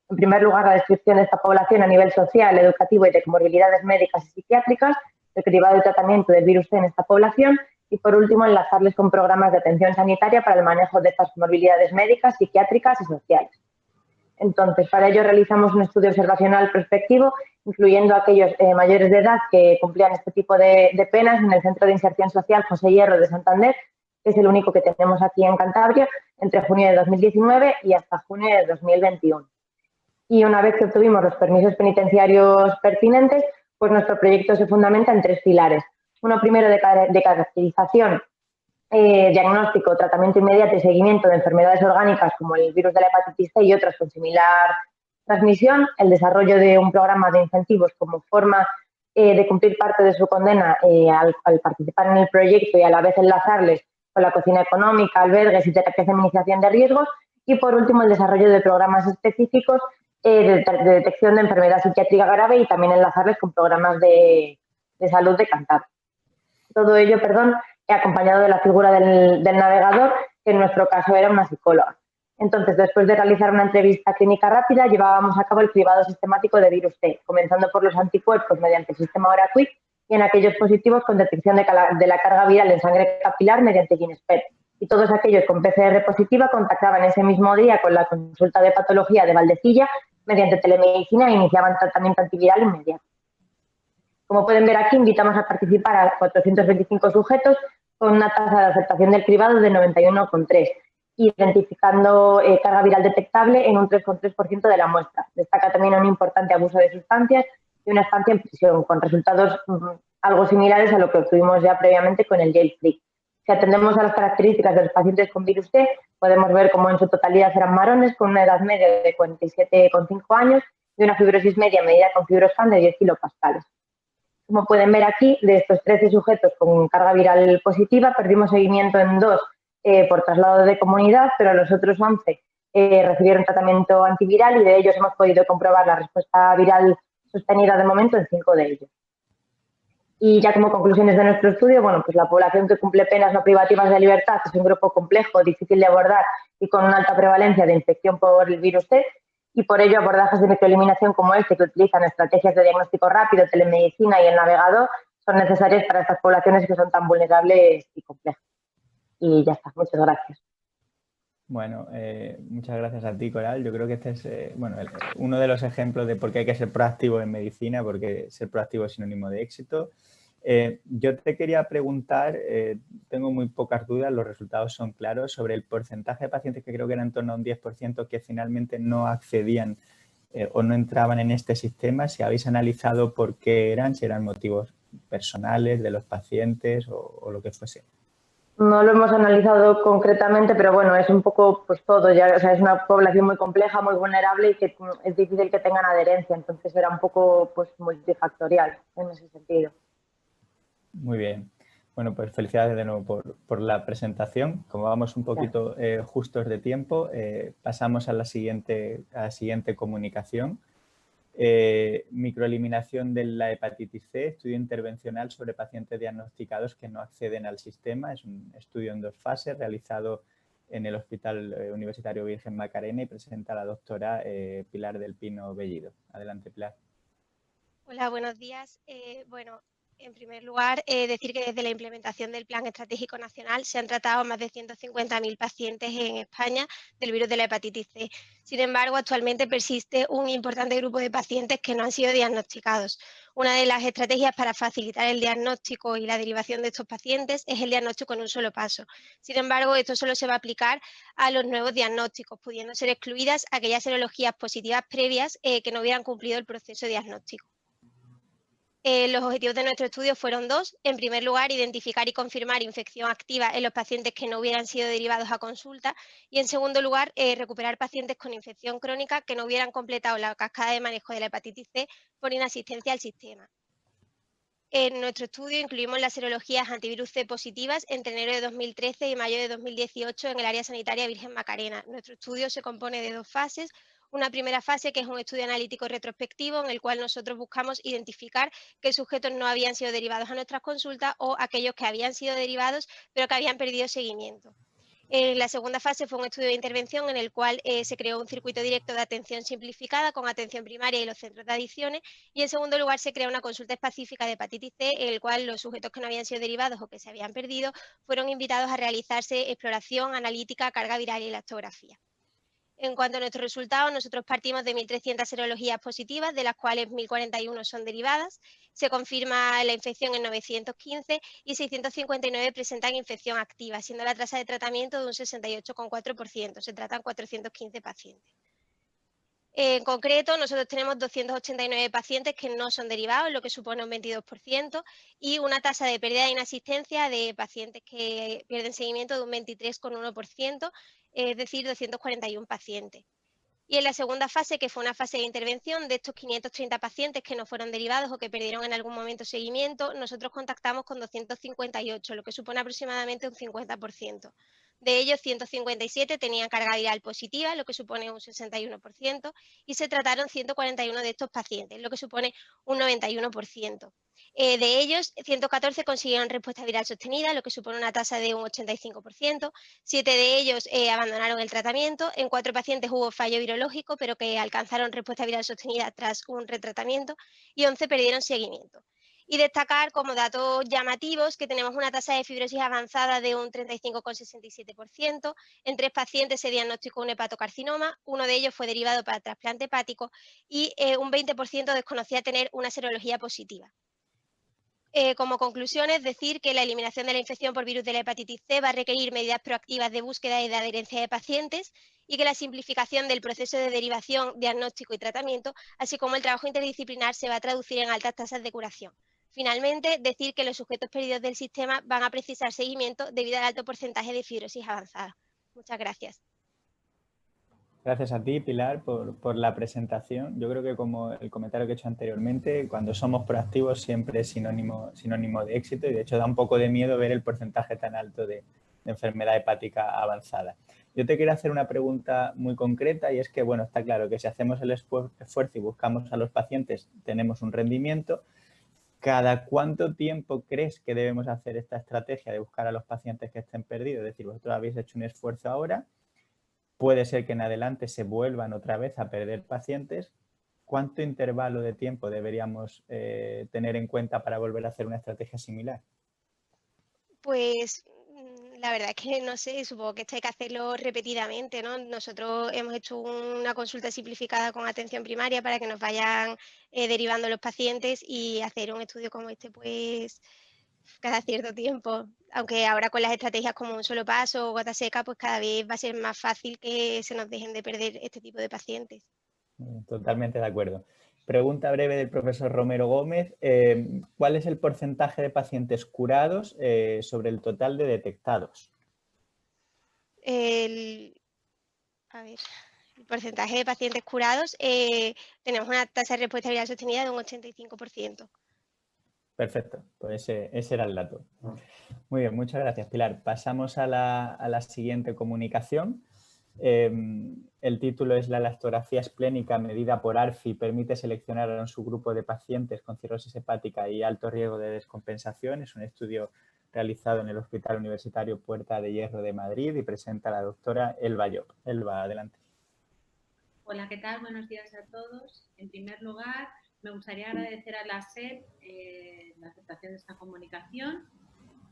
En primer lugar, la descripción de esta población a nivel social, educativo y de comorbilidades médicas y psiquiátricas, el cribado y tratamiento del virus T en esta población, y por último, enlazarles con programas de atención sanitaria para el manejo de estas comorbilidades médicas, psiquiátricas y sociales. Entonces, para ello realizamos un estudio observacional prospectivo, incluyendo a aquellos mayores de edad que cumplían este tipo de penas en el Centro de Inserción Social José Hierro de Santander, que es el único que tenemos aquí en Cantabria, entre junio de 2019 y hasta junio de 2021. Y una vez que obtuvimos los permisos penitenciarios pertinentes, pues nuestro proyecto se fundamenta en 3 pilares. Uno primero de caracterización, diagnóstico, tratamiento inmediato y seguimiento de enfermedades orgánicas como el virus de la hepatitis C y otras con similar transmisión, el desarrollo de un programa de incentivos como forma de cumplir parte de su condena al participar en el proyecto y a la vez enlazarles con la cocina económica, albergues y terapias de minimización de riesgos, y por último el desarrollo de programas específicos de detección de enfermedad psiquiátrica grave y también enlazarles con programas de salud de Cantabria. Todo ello, acompañado de la figura del navegador, que en nuestro caso era una psicóloga. Entonces, después de realizar una entrevista clínica rápida, llevábamos a cabo el cribado sistemático de virus T, comenzando por los anticuerpos mediante el sistema OraQuick y en aquellos positivos con detección de la carga viral en sangre capilar mediante GeneSpec. Y todos aquellos con PCR positiva contactaban ese mismo día con la consulta de patología de Valdecilla mediante telemedicina e iniciaban tratamiento antiviral inmediato. Como pueden ver aquí, invitamos a participar a 425 sujetos con una tasa de aceptación del cribado de 91,3, identificando carga viral detectable en un 3,3% de la muestra. Destaca también un importante abuso de sustancias y una estancia en prisión, con resultados algo similares a lo que obtuvimos ya previamente con el Jail Free. Si atendemos a las características de los pacientes con virus T, podemos ver cómo en su totalidad eran varones con una edad media de 47,5 años y una fibrosis media medida con fibroscan de 10 kilopascales. Como pueden ver aquí, de estos 13 sujetos con carga viral positiva, perdimos seguimiento en 2 por traslado de comunidad, pero los otros 11 recibieron tratamiento antiviral y de ellos hemos podido comprobar la respuesta viral sostenida de momento en 5 de ellos. Y ya como conclusiones de nuestro estudio, bueno, pues la población que cumple penas no privativas de libertad es un grupo complejo, difícil de abordar y con una alta prevalencia de infección por el virus T, y por ello abordajes de microeliminación como este, que utilizan estrategias de diagnóstico rápido, telemedicina y el navegador, son necesarias para estas poblaciones que son tan vulnerables y complejas. Y ya está, muchas gracias. Bueno, muchas gracias a ti, Coral. Yo creo que este es uno de los ejemplos de por qué hay que ser proactivo en medicina, porque ser proactivo es sinónimo de éxito. Yo te quería preguntar, tengo muy pocas dudas, los resultados son claros, sobre el porcentaje de pacientes, que creo que era en torno a un 10%, que finalmente no accedían o no entraban en este sistema. Si habéis analizado por qué eran, si eran motivos personales de los pacientes o lo que fuese. No lo hemos analizado concretamente, pero bueno, es un poco pues todo. Ya, o sea, es una población muy compleja, muy vulnerable y que es difícil que tengan adherencia. Entonces era un poco pues multifactorial en ese sentido. Muy bien. Bueno, pues felicidades de nuevo por la presentación. Como vamos un poquito justos de tiempo, pasamos a la siguiente comunicación. Microeliminación de la hepatitis C, estudio intervencional sobre pacientes diagnosticados que no acceden al sistema. Es un estudio en 2 fases realizado en el Hospital Universitario Virgen Macarena y presenta a la doctora Pilar del Pino Bellido. Adelante, Pilar. Hola, buenos días. En primer lugar, decir que desde la implementación del Plan Estratégico Nacional se han tratado más de 150.000 pacientes en España del virus de la hepatitis C. Sin embargo, actualmente persiste un importante grupo de pacientes que no han sido diagnosticados. Una de las estrategias para facilitar el diagnóstico y la derivación de estos pacientes es el diagnóstico en un solo paso. Sin embargo, esto solo se va a aplicar a los nuevos diagnósticos, pudiendo ser excluidas aquellas serologías positivas previas que no hubieran cumplido el proceso diagnóstico. Los objetivos de nuestro estudio fueron dos. En primer lugar, identificar y confirmar infección activa en los pacientes que no hubieran sido derivados a consulta. Y en segundo lugar, recuperar pacientes con infección crónica que no hubieran completado la cascada de manejo de la hepatitis C por inasistencia al sistema. En nuestro estudio incluimos las serologías antivirus C positivas entre enero de 2013 y mayo de 2018 en el área sanitaria Virgen Macarena. Nuestro estudio se compone de dos fases. Una primera fase, que es un estudio analítico retrospectivo, en el cual nosotros buscamos identificar qué sujetos no habían sido derivados a nuestras consultas o aquellos que habían sido derivados pero que habían perdido seguimiento. La segunda fase fue un estudio de intervención en el cual se creó un circuito directo de atención simplificada con atención primaria y los centros de adicciones, y en segundo lugar se creó una consulta específica de hepatitis C en el cual los sujetos que no habían sido derivados o que se habían perdido fueron invitados a realizarse exploración, analítica, carga viral y elastografía. En cuanto a nuestros resultados, nosotros partimos de 1.300 serologías positivas, de las cuales 1.041 son derivadas. Se confirma la infección en 915 y 659 presentan infección activa, siendo la tasa de tratamiento de un 68,4%. Se tratan 415 pacientes. En concreto, nosotros tenemos 289 pacientes que no son derivados, lo que supone un 22%, y una tasa de pérdida de inasistencia de pacientes que pierden seguimiento de un 23,1%, es decir, 241 pacientes. Y en la segunda fase, que fue una fase de intervención, de estos 530 pacientes que no fueron derivados o que perdieron en algún momento seguimiento, nosotros contactamos con 258, lo que supone aproximadamente un 50%. De ellos, 157 tenían carga viral positiva, lo que supone un 61%, y se trataron 141 de estos pacientes, lo que supone un 91%. De ellos, 114 consiguieron respuesta viral sostenida, lo que supone una tasa de un 85%. 7 de ellos abandonaron el tratamiento. En 4 pacientes hubo fallo virológico, pero que alcanzaron respuesta viral sostenida tras un retratamiento, y 11 perdieron seguimiento. Y destacar como datos llamativos que tenemos una tasa de fibrosis avanzada de un 35,67%. En 3 pacientes se diagnosticó un hepatocarcinoma, uno de ellos fue derivado para trasplante hepático y un 20% desconocía tener una serología positiva. Como conclusiones, decir que la eliminación de la infección por virus de la hepatitis C va a requerir medidas proactivas de búsqueda y de adherencia de pacientes, y que la simplificación del proceso de derivación, diagnóstico y tratamiento, así como el trabajo interdisciplinar, se va a traducir en altas tasas de curación. Finalmente, decir que los sujetos perdidos del sistema van a precisar seguimiento debido al alto porcentaje de fibrosis avanzada. Muchas gracias. Gracias a ti, Pilar, por la presentación. Yo creo que, como el comentario que he hecho anteriormente, cuando somos proactivos siempre es sinónimo de éxito, y de hecho da un poco de miedo ver el porcentaje tan alto de enfermedad hepática avanzada. Yo te quiero hacer una pregunta muy concreta, y es que, bueno, está claro que si hacemos el esfuerzo y buscamos a los pacientes, tenemos un rendimiento. ¿Cada cuánto tiempo crees que debemos hacer esta estrategia de buscar a los pacientes que estén perdidos? Es decir, vosotros habéis hecho un esfuerzo ahora. Puede ser que en adelante se vuelvan otra vez a perder pacientes. ¿Cuánto intervalo de tiempo deberíamos tener en cuenta para volver a hacer una estrategia similar? Pues la verdad es que no sé, supongo que esto hay que hacerlo repetidamente, ¿no? Nosotros hemos hecho una consulta simplificada con atención primaria para que nos vayan derivando los pacientes, y hacer un estudio como este, pues cada cierto tiempo. Aunque ahora con las estrategias como un solo paso o gota seca, pues cada vez va a ser más fácil que se nos dejen de perder este tipo de pacientes. Totalmente de acuerdo. Pregunta breve del profesor Romero Gómez. ¿Cuál es el porcentaje de pacientes curados sobre el total de detectados? El porcentaje de pacientes curados, tenemos una tasa de respuesta viral sostenida de un 85%. Perfecto, pues ese era el dato. Muy bien, muchas gracias, Pilar. Pasamos a la siguiente comunicación. El título es: la elastografía esplénica medida por ARFI permite seleccionar a un subgrupo de pacientes con cirrosis hepática y alto riesgo de descompensación. Es un estudio realizado en el Hospital Universitario Puerta de Hierro de Madrid, y presenta a la doctora Elba Llop. Elba, adelante. Hola, ¿qué tal? Buenos días a todos. En primer lugar, me gustaría agradecer a la SEP la aceptación de esta comunicación.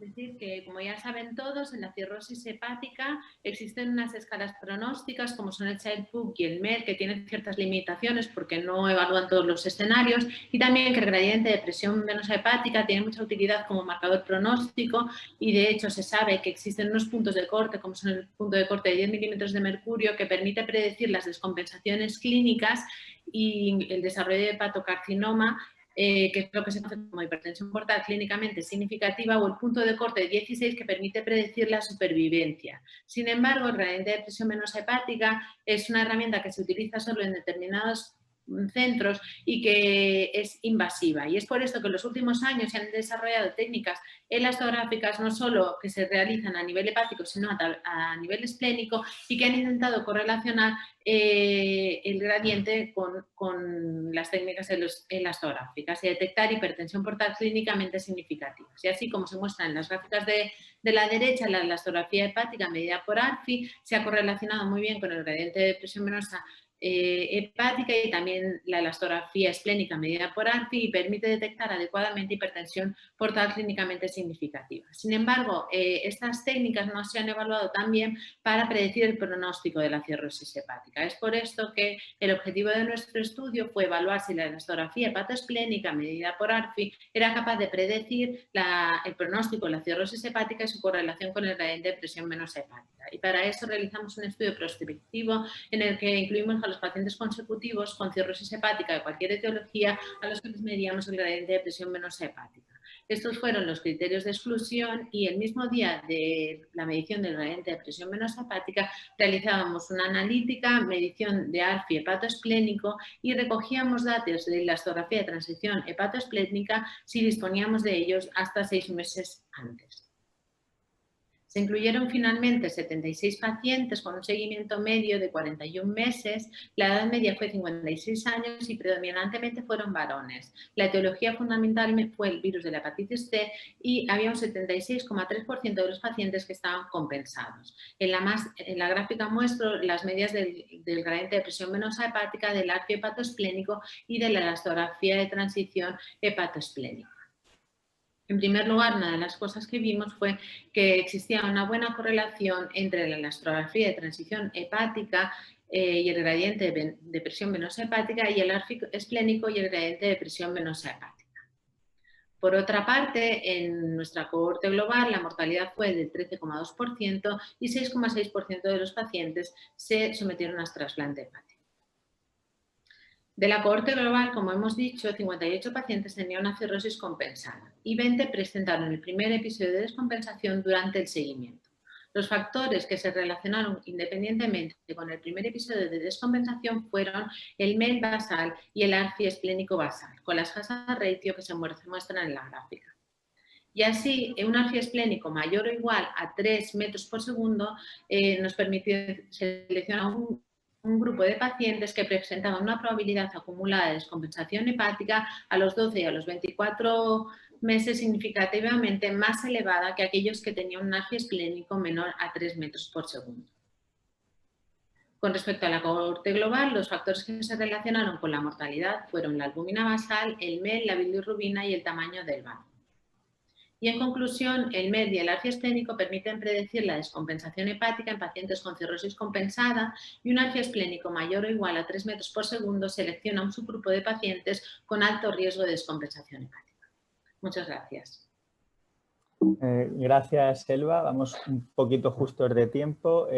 Es decir, que como ya saben todos, en la cirrosis hepática existen unas escalas pronósticas como son el Child-Pugh y el MER, que tienen ciertas limitaciones porque no evalúan todos los escenarios, y también que el gradiente de presión venosa hepática tiene mucha utilidad como marcador pronóstico, y de hecho se sabe que existen unos puntos de corte, como son el punto de corte de 10 milímetros de mercurio, que permite predecir las descompensaciones clínicas y el desarrollo de hepatocarcinoma, que es lo que se conoce como hipertensión portal clínicamente significativa, o el punto de corte de 16, que permite predecir la supervivencia. Sin embargo, el gradiente de presión venosa hepática es una herramienta que se utiliza solo en determinados centros y que es invasiva, y es por esto que en los últimos años se han desarrollado técnicas elastográficas no solo que se realizan a nivel hepático sino a nivel esplénico, y que han intentado correlacionar el gradiente con las técnicas elastográficas y detectar hipertensión portal clínicamente significativa. Y así como se muestra en las gráficas de la derecha, la elastografía hepática medida por ARFI se ha correlacionado muy bien con el gradiente de presión venosa hepática, y también la elastografía esplénica medida por ARFI, y permite detectar adecuadamente hipertensión portal clínicamente significativa. Sin embargo, estas técnicas no se han evaluado tan bien para predecir el pronóstico de la cirrosis hepática. Es por esto que el objetivo de nuestro estudio fue evaluar si la elastografía hepatoesplénica medida por ARFI era capaz de predecir el pronóstico de la cirrosis hepática y su correlación con el gradiente de presión venosa hepática. Y para eso realizamos un estudio prospectivo en el que incluimos a los pacientes consecutivos con cirrosis hepática de cualquier etiología a los que les medíamos el gradiente de presión venosa hepática. Estos fueron los criterios de exclusión, y el mismo día de la medición del gradiente de presión venosa hepática realizábamos una analítica, medición de ARFI hepatoesplénico, y recogíamos datos de elastografía de transición hepatoesplénica si disponíamos de ellos hasta 6 meses antes. Se incluyeron finalmente 76 pacientes con un seguimiento medio de 41 meses, la edad media fue 56 años y predominantemente fueron varones. La etiología fundamental fue el virus de la hepatitis C, y había un 76,3% de los pacientes que estaban compensados. En la gráfica muestro las medias del gradiente de presión venosa hepática, del ARFI hepatoesplénico y de la elastografía de transición hepatoesplénica. En primer lugar, una de las cosas que vimos fue que existía una buena correlación entre la elastografía de transición hepática y el gradiente de presión venosa hepática, y el ARFI esplénico y el gradiente de presión venosa hepática. Por otra parte, en nuestra cohorte global la mortalidad fue del 13,2% y 6,6% de los pacientes se sometieron a trasplante hepático. De la cohorte global, como hemos dicho, 58 pacientes tenían una cirrosis compensada y 20 presentaron el primer episodio de descompensación durante el seguimiento. Los factores que se relacionaron independientemente con el primer episodio de descompensación fueron el MEL basal y el ARFI esplénico basal, con las hazard ratio que se muestran en la gráfica. Y así, un ARFI esplénico mayor o igual a 3 metros por segundo nos permitió seleccionar un grupo de pacientes que presentaban una probabilidad acumulada de descompensación hepática a los 12 y a los 24 meses significativamente más elevada que aquellos que tenían un ARFI esplénico menor a 3 metros por segundo. Con respecto a la cohorte global, los factores que se relacionaron con la mortalidad fueron la albúmina basal, el MEL, la bilirrubina y el tamaño del bazo. Y en conclusión, el MED y el ARFI esplénico permiten predecir la descompensación hepática en pacientes con cirrosis compensada, y un ARFI esplénico mayor o igual a 3 metros por segundo selecciona un subgrupo de pacientes con alto riesgo de descompensación hepática. Muchas gracias. Gracias, Selva. Vamos un poquito justos de tiempo.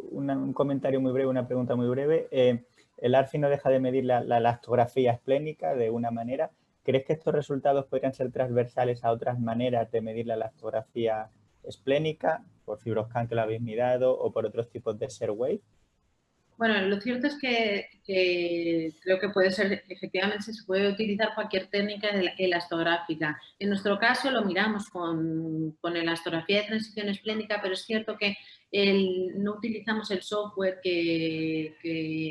Un comentario muy breve, una pregunta muy breve. El ARFI no deja de medir la elastografía esplénica de una manera. ¿Crees que estos resultados podrían ser transversales a otras maneras de medir la elastografía esplénica, por FibroScan que lo habéis mirado, o por otros tipos de ShareWave? Bueno, lo cierto es que creo que puede ser, efectivamente, se puede utilizar cualquier técnica elastográfica. En nuestro caso lo miramos con elastografía de transición esplénica, pero es cierto que no utilizamos el software que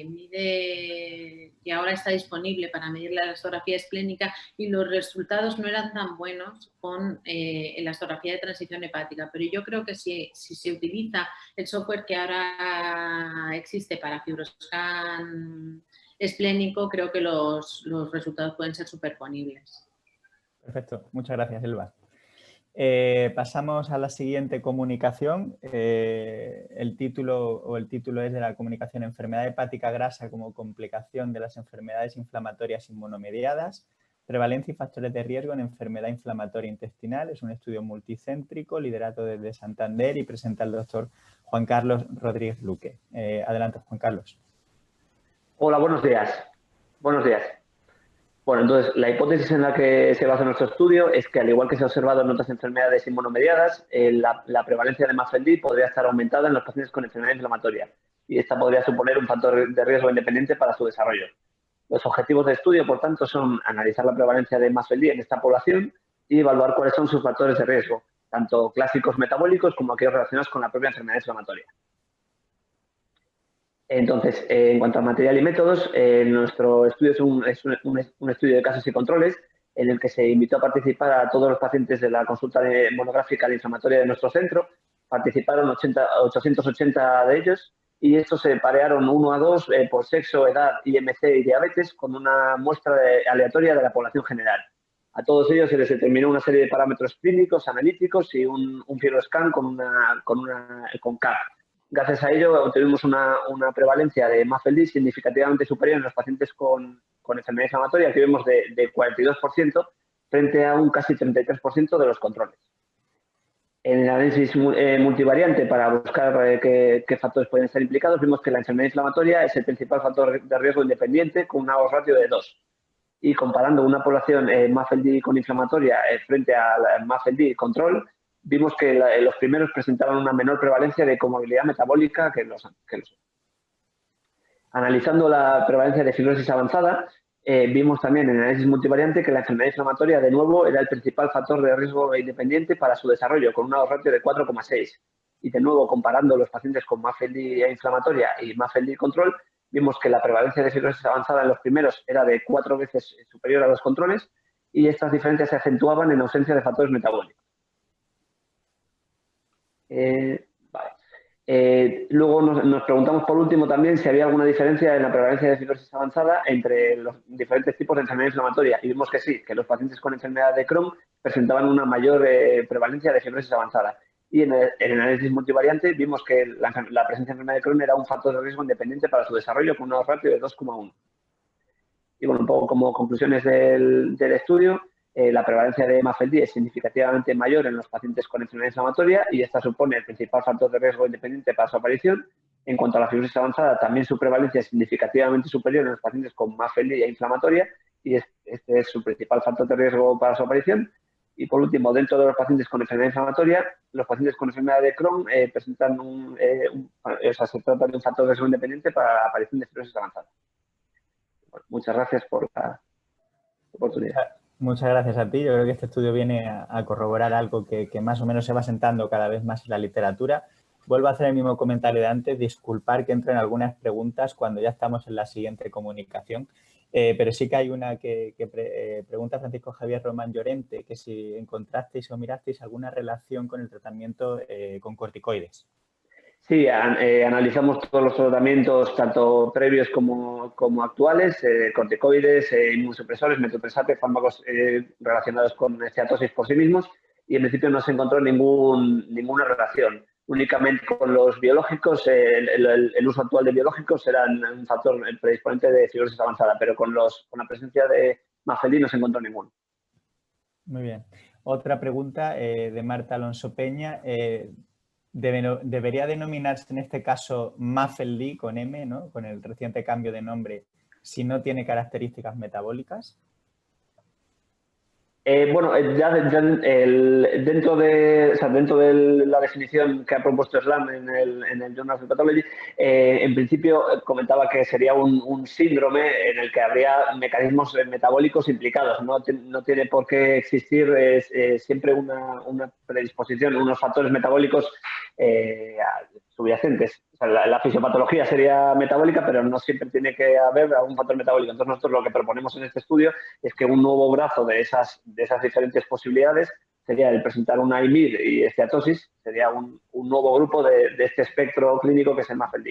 mide, que ahora está disponible para medir la elastografía esplénica, y los resultados no eran tan buenos con elastografía de transición hepática. Pero yo creo que si se utiliza el software que ahora existe para FibroScan esplénico, creo que los resultados pueden ser superponibles. Perfecto, muchas gracias, Elba. Pasamos a la siguiente comunicación. El título es de la comunicación enfermedad hepática grasa como complicación de las enfermedades inflamatorias inmunomediadas, prevalencia y factores de riesgo en enfermedad inflamatoria intestinal. Es un estudio multicéntrico liderado desde Santander y presenta el doctor Juan Carlos Rodríguez Luque. Adelante, Juan Carlos. Hola, buenos días. Buenos días. Bueno, entonces, la hipótesis en la que se basa nuestro estudio es que, al igual que se ha observado en otras enfermedades inmunomediadas, la prevalencia de MAFLD podría estar aumentada en los pacientes con enfermedad inflamatoria y esta podría suponer un factor de riesgo independiente para su desarrollo. Los objetivos de estudio, por tanto, son analizar la prevalencia de MAFLD en esta población y evaluar cuáles son sus factores de riesgo, tanto clásicos metabólicos como aquellos relacionados con la propia enfermedad inflamatoria. Entonces, en cuanto a material y métodos, nuestro estudio es un estudio de casos y controles en el que se invitó a participar a todos los pacientes de la consulta monográfica de inflamatoria de nuestro centro. Participaron 880 de ellos y estos se parearon 1 a 2 por sexo, edad, IMC y diabetes con una muestra aleatoria de la población general. A todos ellos se les determinó una serie de parámetros clínicos, analíticos y un fibroscan con CAP. Gracias a ello obtuvimos una prevalencia de MAFLD significativamente superior en los pacientes con enfermedad inflamatoria, que vemos de 42% frente a un casi 33% de los controles. En el análisis multivariante para buscar qué factores pueden estar implicados, vimos que la enfermedad inflamatoria es el principal factor de riesgo independiente con una odds ratio de 2. Y comparando una población MAFLD con inflamatoria frente a la MAFLD control, vimos que los primeros presentaban una menor prevalencia de comorbilidad metabólica que los otros. Analizando la prevalencia de fibrosis avanzada, vimos también en el análisis multivariante que la enfermedad inflamatoria de nuevo era el principal factor de riesgo independiente para su desarrollo, con una odds ratio de 4,6. Y de nuevo, comparando los pacientes con MAFLD inflamatoria y MAFLD control, vimos que la prevalencia de fibrosis avanzada en los primeros era de 4 veces superior a los controles y estas diferencias se acentuaban en ausencia de factores metabólicos. Luego nos preguntamos por último también si había alguna diferencia en la prevalencia de fibrosis avanzada entre los diferentes tipos de enfermedad inflamatoria y vimos que sí, que los pacientes con enfermedad de Crohn presentaban una mayor prevalencia de fibrosis avanzada. Y en el análisis multivariante vimos que la presencia de enfermedad de Crohn era un factor de riesgo independiente para su desarrollo con una odds ratio de 2,1. Y bueno, un poco como conclusiones del estudio, la prevalencia de MAFLD es significativamente mayor en los pacientes con enfermedad inflamatoria y esta supone el principal factor de riesgo independiente para su aparición. En cuanto a la fibrosis avanzada, también su prevalencia es significativamente superior en los pacientes con MAFLD e inflamatoria y este es su principal factor de riesgo para su aparición. Y por último, dentro de los pacientes con enfermedad inflamatoria, los pacientes con enfermedad de Crohn presentan se trata de un factor de riesgo independiente para la aparición de fibrosis avanzada. Bueno, muchas gracias por la oportunidad. Muchas gracias a ti. Yo creo que este estudio viene a corroborar algo que más o menos se va sentando cada vez más en la literatura. Vuelvo a hacer el mismo comentario de antes, disculpar que entren algunas preguntas cuando ya estamos en la siguiente comunicación, pero sí que hay una que pregunta Francisco Javier Román Llorente, que si encontrasteis o mirasteis alguna relación con el tratamiento con corticoides. Sí, analizamos todos los tratamientos, tanto previos como actuales, corticoides, inmunosupresores, metotrexate, fármacos relacionados con ceatosis por sí mismos y en principio no se encontró ninguna relación. Únicamente con los biológicos, el uso actual de biológicos era un factor predisponente de fibrosis avanzada, pero con la presencia de MAFLD no se encontró ninguno. Muy bien. Otra pregunta de Marta Alonso Peña. ¿Debería denominarse en este caso MAFLD con M, ¿no? Con el reciente cambio de nombre, si no tiene características metabólicas? Bueno, dentro de la definición que ha propuesto SLAM en el Journal of Pathology, en principio comentaba que sería un síndrome en el que habría mecanismos metabólicos implicados. No tiene por qué existir siempre una predisposición, unos factores metabólicos subyacentes. O sea, la fisiopatología sería metabólica, pero no siempre tiene que haber algún factor metabólico. Entonces, nosotros lo que proponemos en este estudio es que un nuevo brazo de esas diferentes posibilidades sería el presentar una IMID y esteatosis, sería un nuevo grupo de este espectro clínico que es el MAFLD.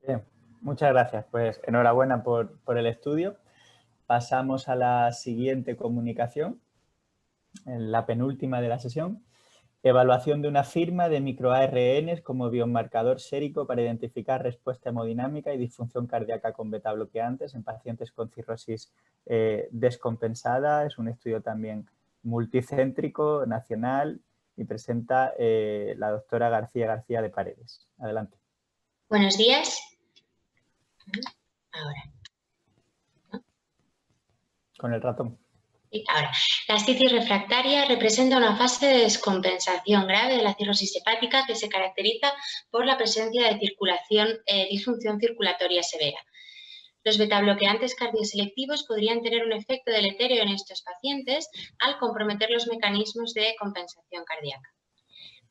Bien, muchas gracias. Pues enhorabuena por el estudio. pasamos a la siguiente comunicación, en la penúltima de la sesión. Evaluación de una firma de microARNs como biomarcador sérico para identificar respuesta hemodinámica y disfunción cardíaca con beta-bloqueantes en pacientes con cirrosis descompensada. Es un estudio también multicéntrico, nacional, y presenta la doctora García de Paredes. Adelante. Buenos días. Ahora. Con el ratón. Ahora, la ascitis refractaria representa una fase de descompensación grave de la cirrosis hepática que se caracteriza por la presencia de disfunción circulatoria severa. Los betabloqueantes cardioselectivos podrían tener un efecto deleterio en estos pacientes al comprometer los mecanismos de compensación cardíaca.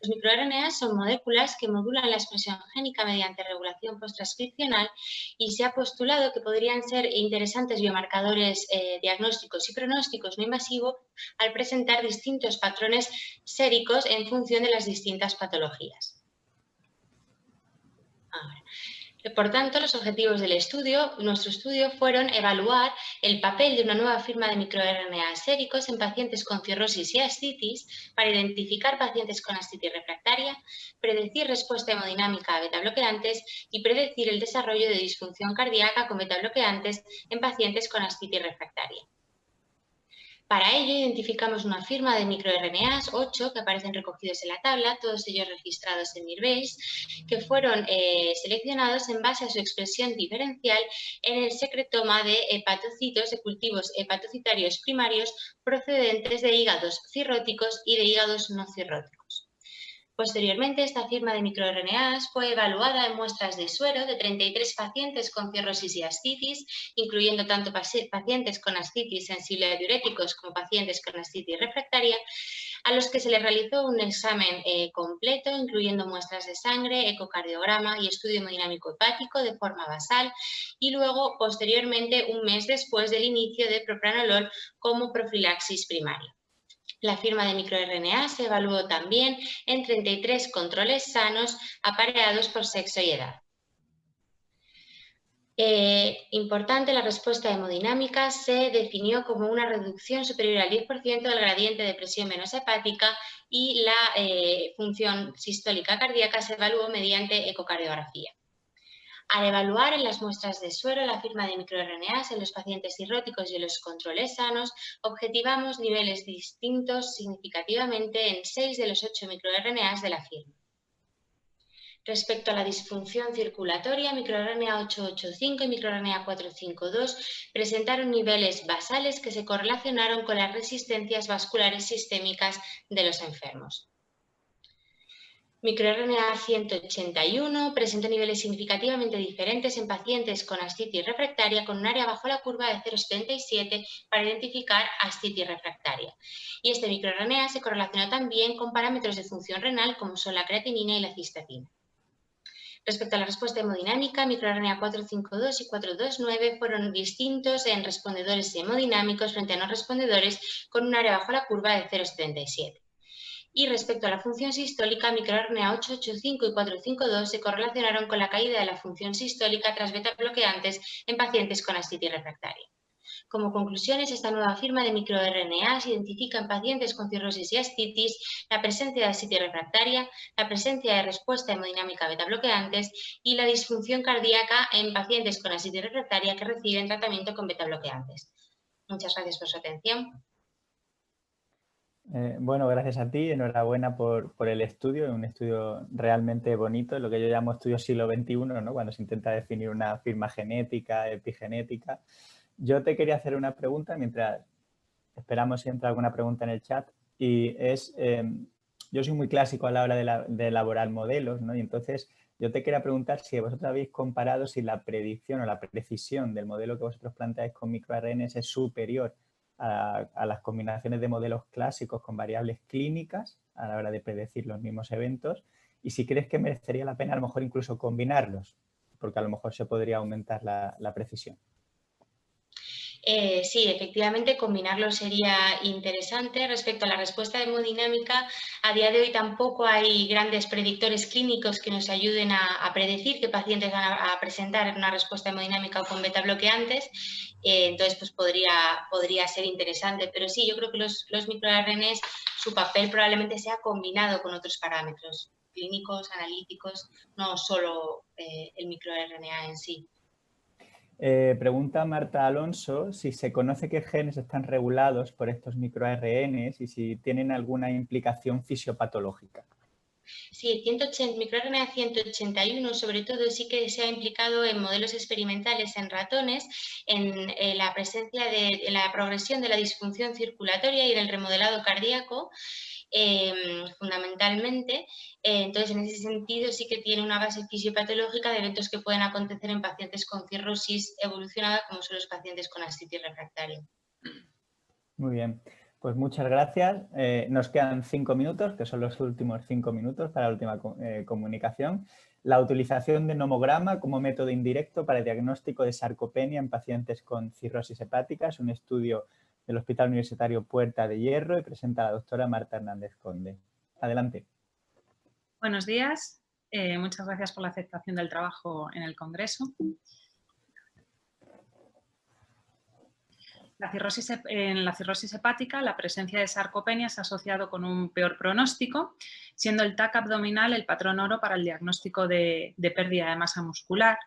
Los microRNAs son moléculas que modulan la expresión génica mediante regulación posttranscripcional y se ha postulado que podrían ser interesantes biomarcadores diagnósticos y pronósticos no invasivos al presentar distintos patrones séricos en función de las distintas patologías. Ahora. Por tanto, los objetivos del nuestro estudio fueron evaluar el papel de una nueva firma de microRNA séricos en pacientes con cirrosis y ascitis para identificar pacientes con ascitis refractaria, predecir respuesta hemodinámica a betabloqueantes y predecir el desarrollo de disfunción cardíaca con betabloqueantes en pacientes con ascitis refractaria. Para ello identificamos una firma de microRNAs 8 que aparecen recogidos en la tabla, todos ellos registrados en Mirbase, que fueron seleccionados en base a su expresión diferencial en el secretoma de hepatocitos de cultivos hepatocitarios primarios procedentes de hígados cirróticos y de hígados no cirróticos. Posteriormente, esta firma de microRNAs fue evaluada en muestras de suero de 33 pacientes con cirrosis y ascitis, incluyendo tanto pacientes con ascitis sensible a diuréticos como pacientes con ascitis refractaria, a los que se les realizó un examen completo, incluyendo muestras de sangre, ecocardiograma y estudio hemodinámico hepático de forma basal, y luego, posteriormente, un mes después del inicio de propranolol como profilaxis primaria. La firma de microRNA se evaluó también en 33 controles sanos apareados por sexo y edad. Importante, la respuesta hemodinámica se definió como una reducción superior al 10% del gradiente de presión venosa hepática y la función sistólica cardíaca se evaluó mediante ecocardiografía. Al evaluar en las muestras de suero la firma de microRNAs en los pacientes cirróticos y en los controles sanos, objetivamos niveles distintos significativamente en 6 de los 8 microRNAs de la firma. Respecto a la disfunción circulatoria, microRNA 885 y microRNA 452 presentaron niveles basales que se correlacionaron con las resistencias vasculares sistémicas de los enfermos. MicroRNA 181 presenta niveles significativamente diferentes en pacientes con ascitis refractaria con un área bajo la curva de 0,77 para identificar ascitis refractaria. Y este microRNA se correlacionó también con parámetros de función renal como son la creatinina y la cistatina. Respecto a la respuesta hemodinámica, microRNA 452 y 429 fueron distintos en respondedores hemodinámicos frente a no respondedores con un área bajo la curva de 0,77. Y respecto a la función sistólica, microRNA 885 y 452 se correlacionaron con la caída de la función sistólica tras beta-bloqueantes en pacientes con ascitis refractaria. Como conclusiones, esta nueva firma de microRNAs identifica en pacientes con cirrosis y ascitis la presencia de ascitis refractaria, la presencia de respuesta hemodinámica a beta-bloqueantes y la disfunción cardíaca en pacientes con ascitis refractaria que reciben tratamiento con beta-bloqueantes. Muchas gracias por su atención. Bueno, gracias a ti, enhorabuena por el estudio, un estudio realmente bonito, lo que yo llamo estudio siglo XXI, ¿no? Cuando se intenta definir una firma genética, epigenética. Yo te quería hacer una pregunta mientras esperamos siempre alguna pregunta en el chat y es, yo soy muy clásico a la hora de elaborar modelos, ¿no? Y entonces yo te quería preguntar si vosotros habéis comparado si la predicción o la precisión del modelo que vosotros planteáis con microRNAs es superior a las combinaciones de modelos clásicos con variables clínicas a la hora de predecir los mismos eventos y si crees que merecería la pena a lo mejor incluso combinarlos, porque a lo mejor se podría aumentar la precisión. Sí, efectivamente, combinarlo sería interesante. Respecto a la respuesta hemodinámica, a día de hoy tampoco hay grandes predictores clínicos que nos ayuden a predecir qué pacientes van a presentar una respuesta hemodinámica o con beta bloqueantes. Entonces, pues podría ser interesante. Pero sí, yo creo que los microRNAs, su papel probablemente sea combinado con otros parámetros clínicos, analíticos, no solo el microRNA en sí. Pregunta Marta Alonso si se conoce qué genes están regulados por estos microRNAs y si tienen alguna implicación fisiopatológica. Sí, microRNA 181 sobre todo sí que se ha implicado en modelos experimentales en ratones, en la presencia en la progresión de la disfunción circulatoria y en el remodelado cardíaco, fundamentalmente. Entonces, en ese sentido sí que tiene una base fisiopatológica de eventos que pueden acontecer en pacientes con cirrosis evolucionada, como son los pacientes con ascitis refractaria. Muy bien. Pues muchas gracias. Nos quedan 5 minutos, que son los últimos 5 minutos para la última comunicación. La utilización de nomograma como método indirecto para el diagnóstico de sarcopenia en pacientes con cirrosis hepática es un estudio del Hospital Universitario Puerta de Hierro y presenta a la doctora Marta Hernández Conde. Adelante. Buenos días. Muchas gracias por la aceptación del trabajo en el Congreso. En la cirrosis hepática, la presencia de sarcopenia se ha asociado con un peor pronóstico, siendo el TAC abdominal el patrón oro para el diagnóstico de pérdida de masa muscular.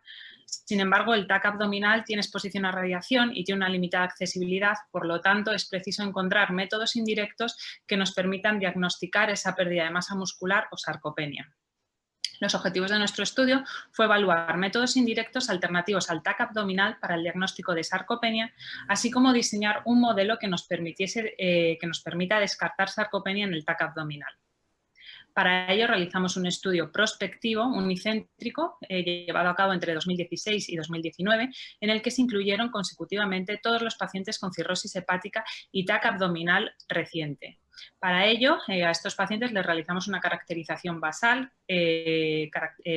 Sin embargo, el TAC abdominal tiene exposición a radiación y tiene una limitada accesibilidad, por lo tanto, es preciso encontrar métodos indirectos que nos permitan diagnosticar esa pérdida de masa muscular o sarcopenia. Los objetivos de nuestro estudio fue evaluar métodos indirectos alternativos al TAC abdominal para el diagnóstico de sarcopenia, así como diseñar un modelo que nos permita descartar sarcopenia en el TAC abdominal. Para ello realizamos un estudio prospectivo unicéntrico llevado a cabo entre 2016 y 2019, en el que se incluyeron consecutivamente todos los pacientes con cirrosis hepática y TAC abdominal reciente. Para ello, a estos pacientes les realizamos una caracterización basal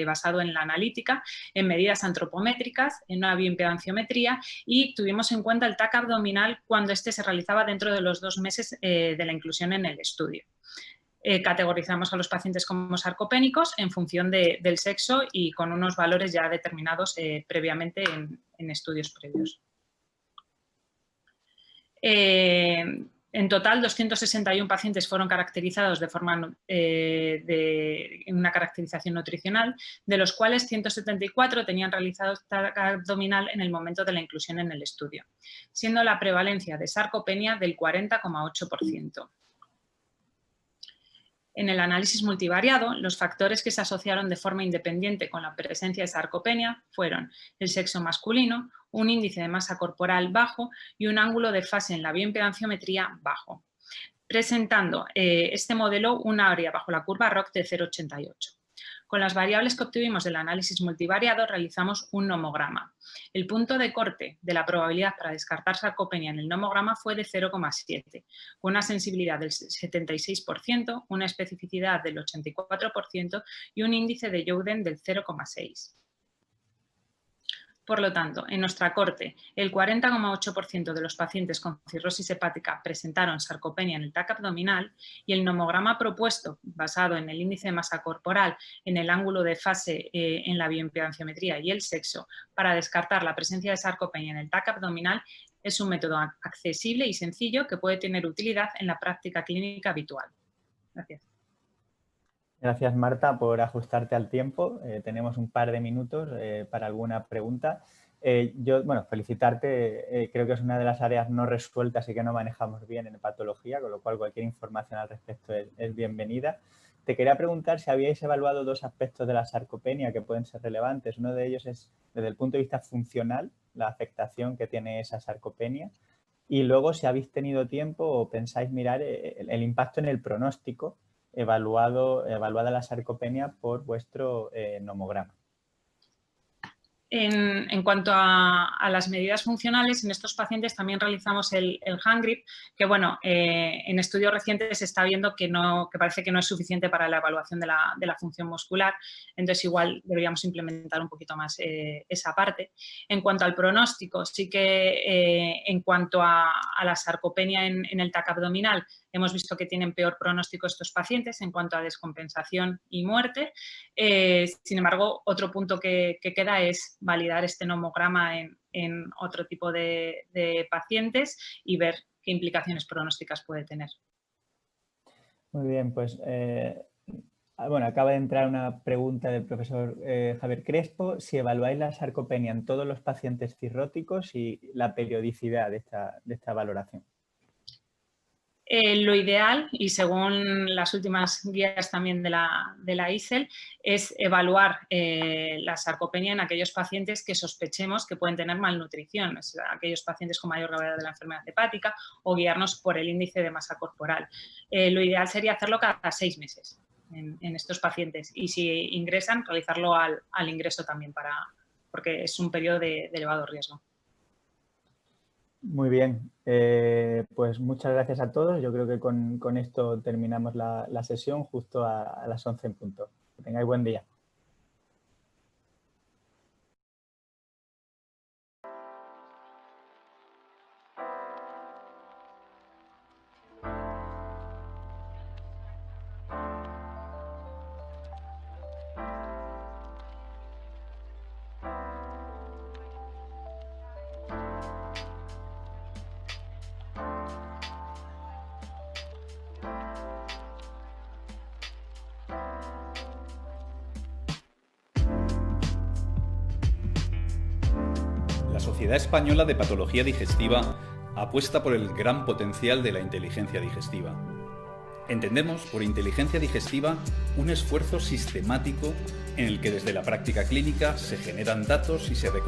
basado en la analítica, en medidas antropométricas, en una bioimpedanciometría y tuvimos en cuenta el TAC abdominal cuando este se realizaba dentro de los 2 meses de la inclusión en el estudio. Categorizamos a los pacientes como sarcopénicos en función del sexo y con unos valores ya determinados previamente en estudios previos. En total, 261 pacientes fueron caracterizados de forma en una caracterización nutricional, de los cuales 174 tenían realizado TAC abdominal en el momento de la inclusión en el estudio, siendo la prevalencia de sarcopenia del 40,8%. En el análisis multivariado, los factores que se asociaron de forma independiente con la presencia de sarcopenia fueron el sexo masculino, un índice de masa corporal bajo y un ángulo de fase en la bioimpedanciometría bajo, presentando este modelo una área bajo la curva ROC de 0,88. Con las variables que obtuvimos del análisis multivariado realizamos un nomograma. El punto de corte de la probabilidad para descartar sarcopenia en el nomograma fue de 0,7, con una sensibilidad del 76%, una especificidad del 84% y un índice de Youden del 0,6. Por lo tanto, en nuestra corte, el 40,8% de los pacientes con cirrosis hepática presentaron sarcopenia en el TAC abdominal y el nomograma propuesto, basado en el índice de masa corporal, en el ángulo de fase en la bioimpedanciometría y el sexo, para descartar la presencia de sarcopenia en el TAC abdominal, es un método accesible y sencillo que puede tener utilidad en la práctica clínica habitual. Gracias. Gracias, Marta, por ajustarte al tiempo. Tenemos un par de minutos para alguna pregunta. Felicitarte. Creo que es una de las áreas no resueltas y que no manejamos bien en patología, con lo cual cualquier información al respecto es bienvenida. Te quería preguntar si habíais evaluado 2 aspectos de la sarcopenia que pueden ser relevantes. Uno de ellos es, desde el punto de vista funcional, la afectación que tiene esa sarcopenia. Y luego, si habéis tenido tiempo o pensáis mirar el impacto en el pronóstico evaluada la sarcopenia por vuestro nomograma. En cuanto a las medidas funcionales, en estos pacientes también realizamos el hand grip, que bueno, en estudios recientes se está viendo que parece que no es suficiente para la evaluación de la función muscular, entonces igual deberíamos implementar un poquito más esa parte. En cuanto al pronóstico, sí que en cuanto a la sarcopenia en el TAC abdominal, hemos visto que tienen peor pronóstico estos pacientes en cuanto a descompensación y muerte. Sin embargo, otro punto que queda es validar este nomograma en otro tipo de pacientes y ver qué implicaciones pronósticas puede tener. Muy bien, pues bueno, acaba de entrar una pregunta del profesor Javier Crespo. Si evaluáis la sarcopenia en todos los pacientes cirróticos y la periodicidad de esta valoración. Lo ideal, y según las últimas guías también de la ISEL, es evaluar la sarcopenia en aquellos pacientes que sospechemos que pueden tener malnutrición, aquellos pacientes con mayor gravedad de la enfermedad hepática, o guiarnos por el índice de masa corporal. Lo ideal sería hacerlo cada 6 meses en estos pacientes y si ingresan, realizarlo al ingreso también, porque es un periodo de elevado riesgo. Muy bien, pues muchas gracias a todos. Yo creo que con esto terminamos la sesión justo a las 11 en punto. Que tengáis buen día. La Sociedad Española de Patología Digestiva apuesta por el gran potencial de la inteligencia digestiva. Entendemos por inteligencia digestiva un esfuerzo sistemático en el que desde la práctica clínica se generan datos y se recopilan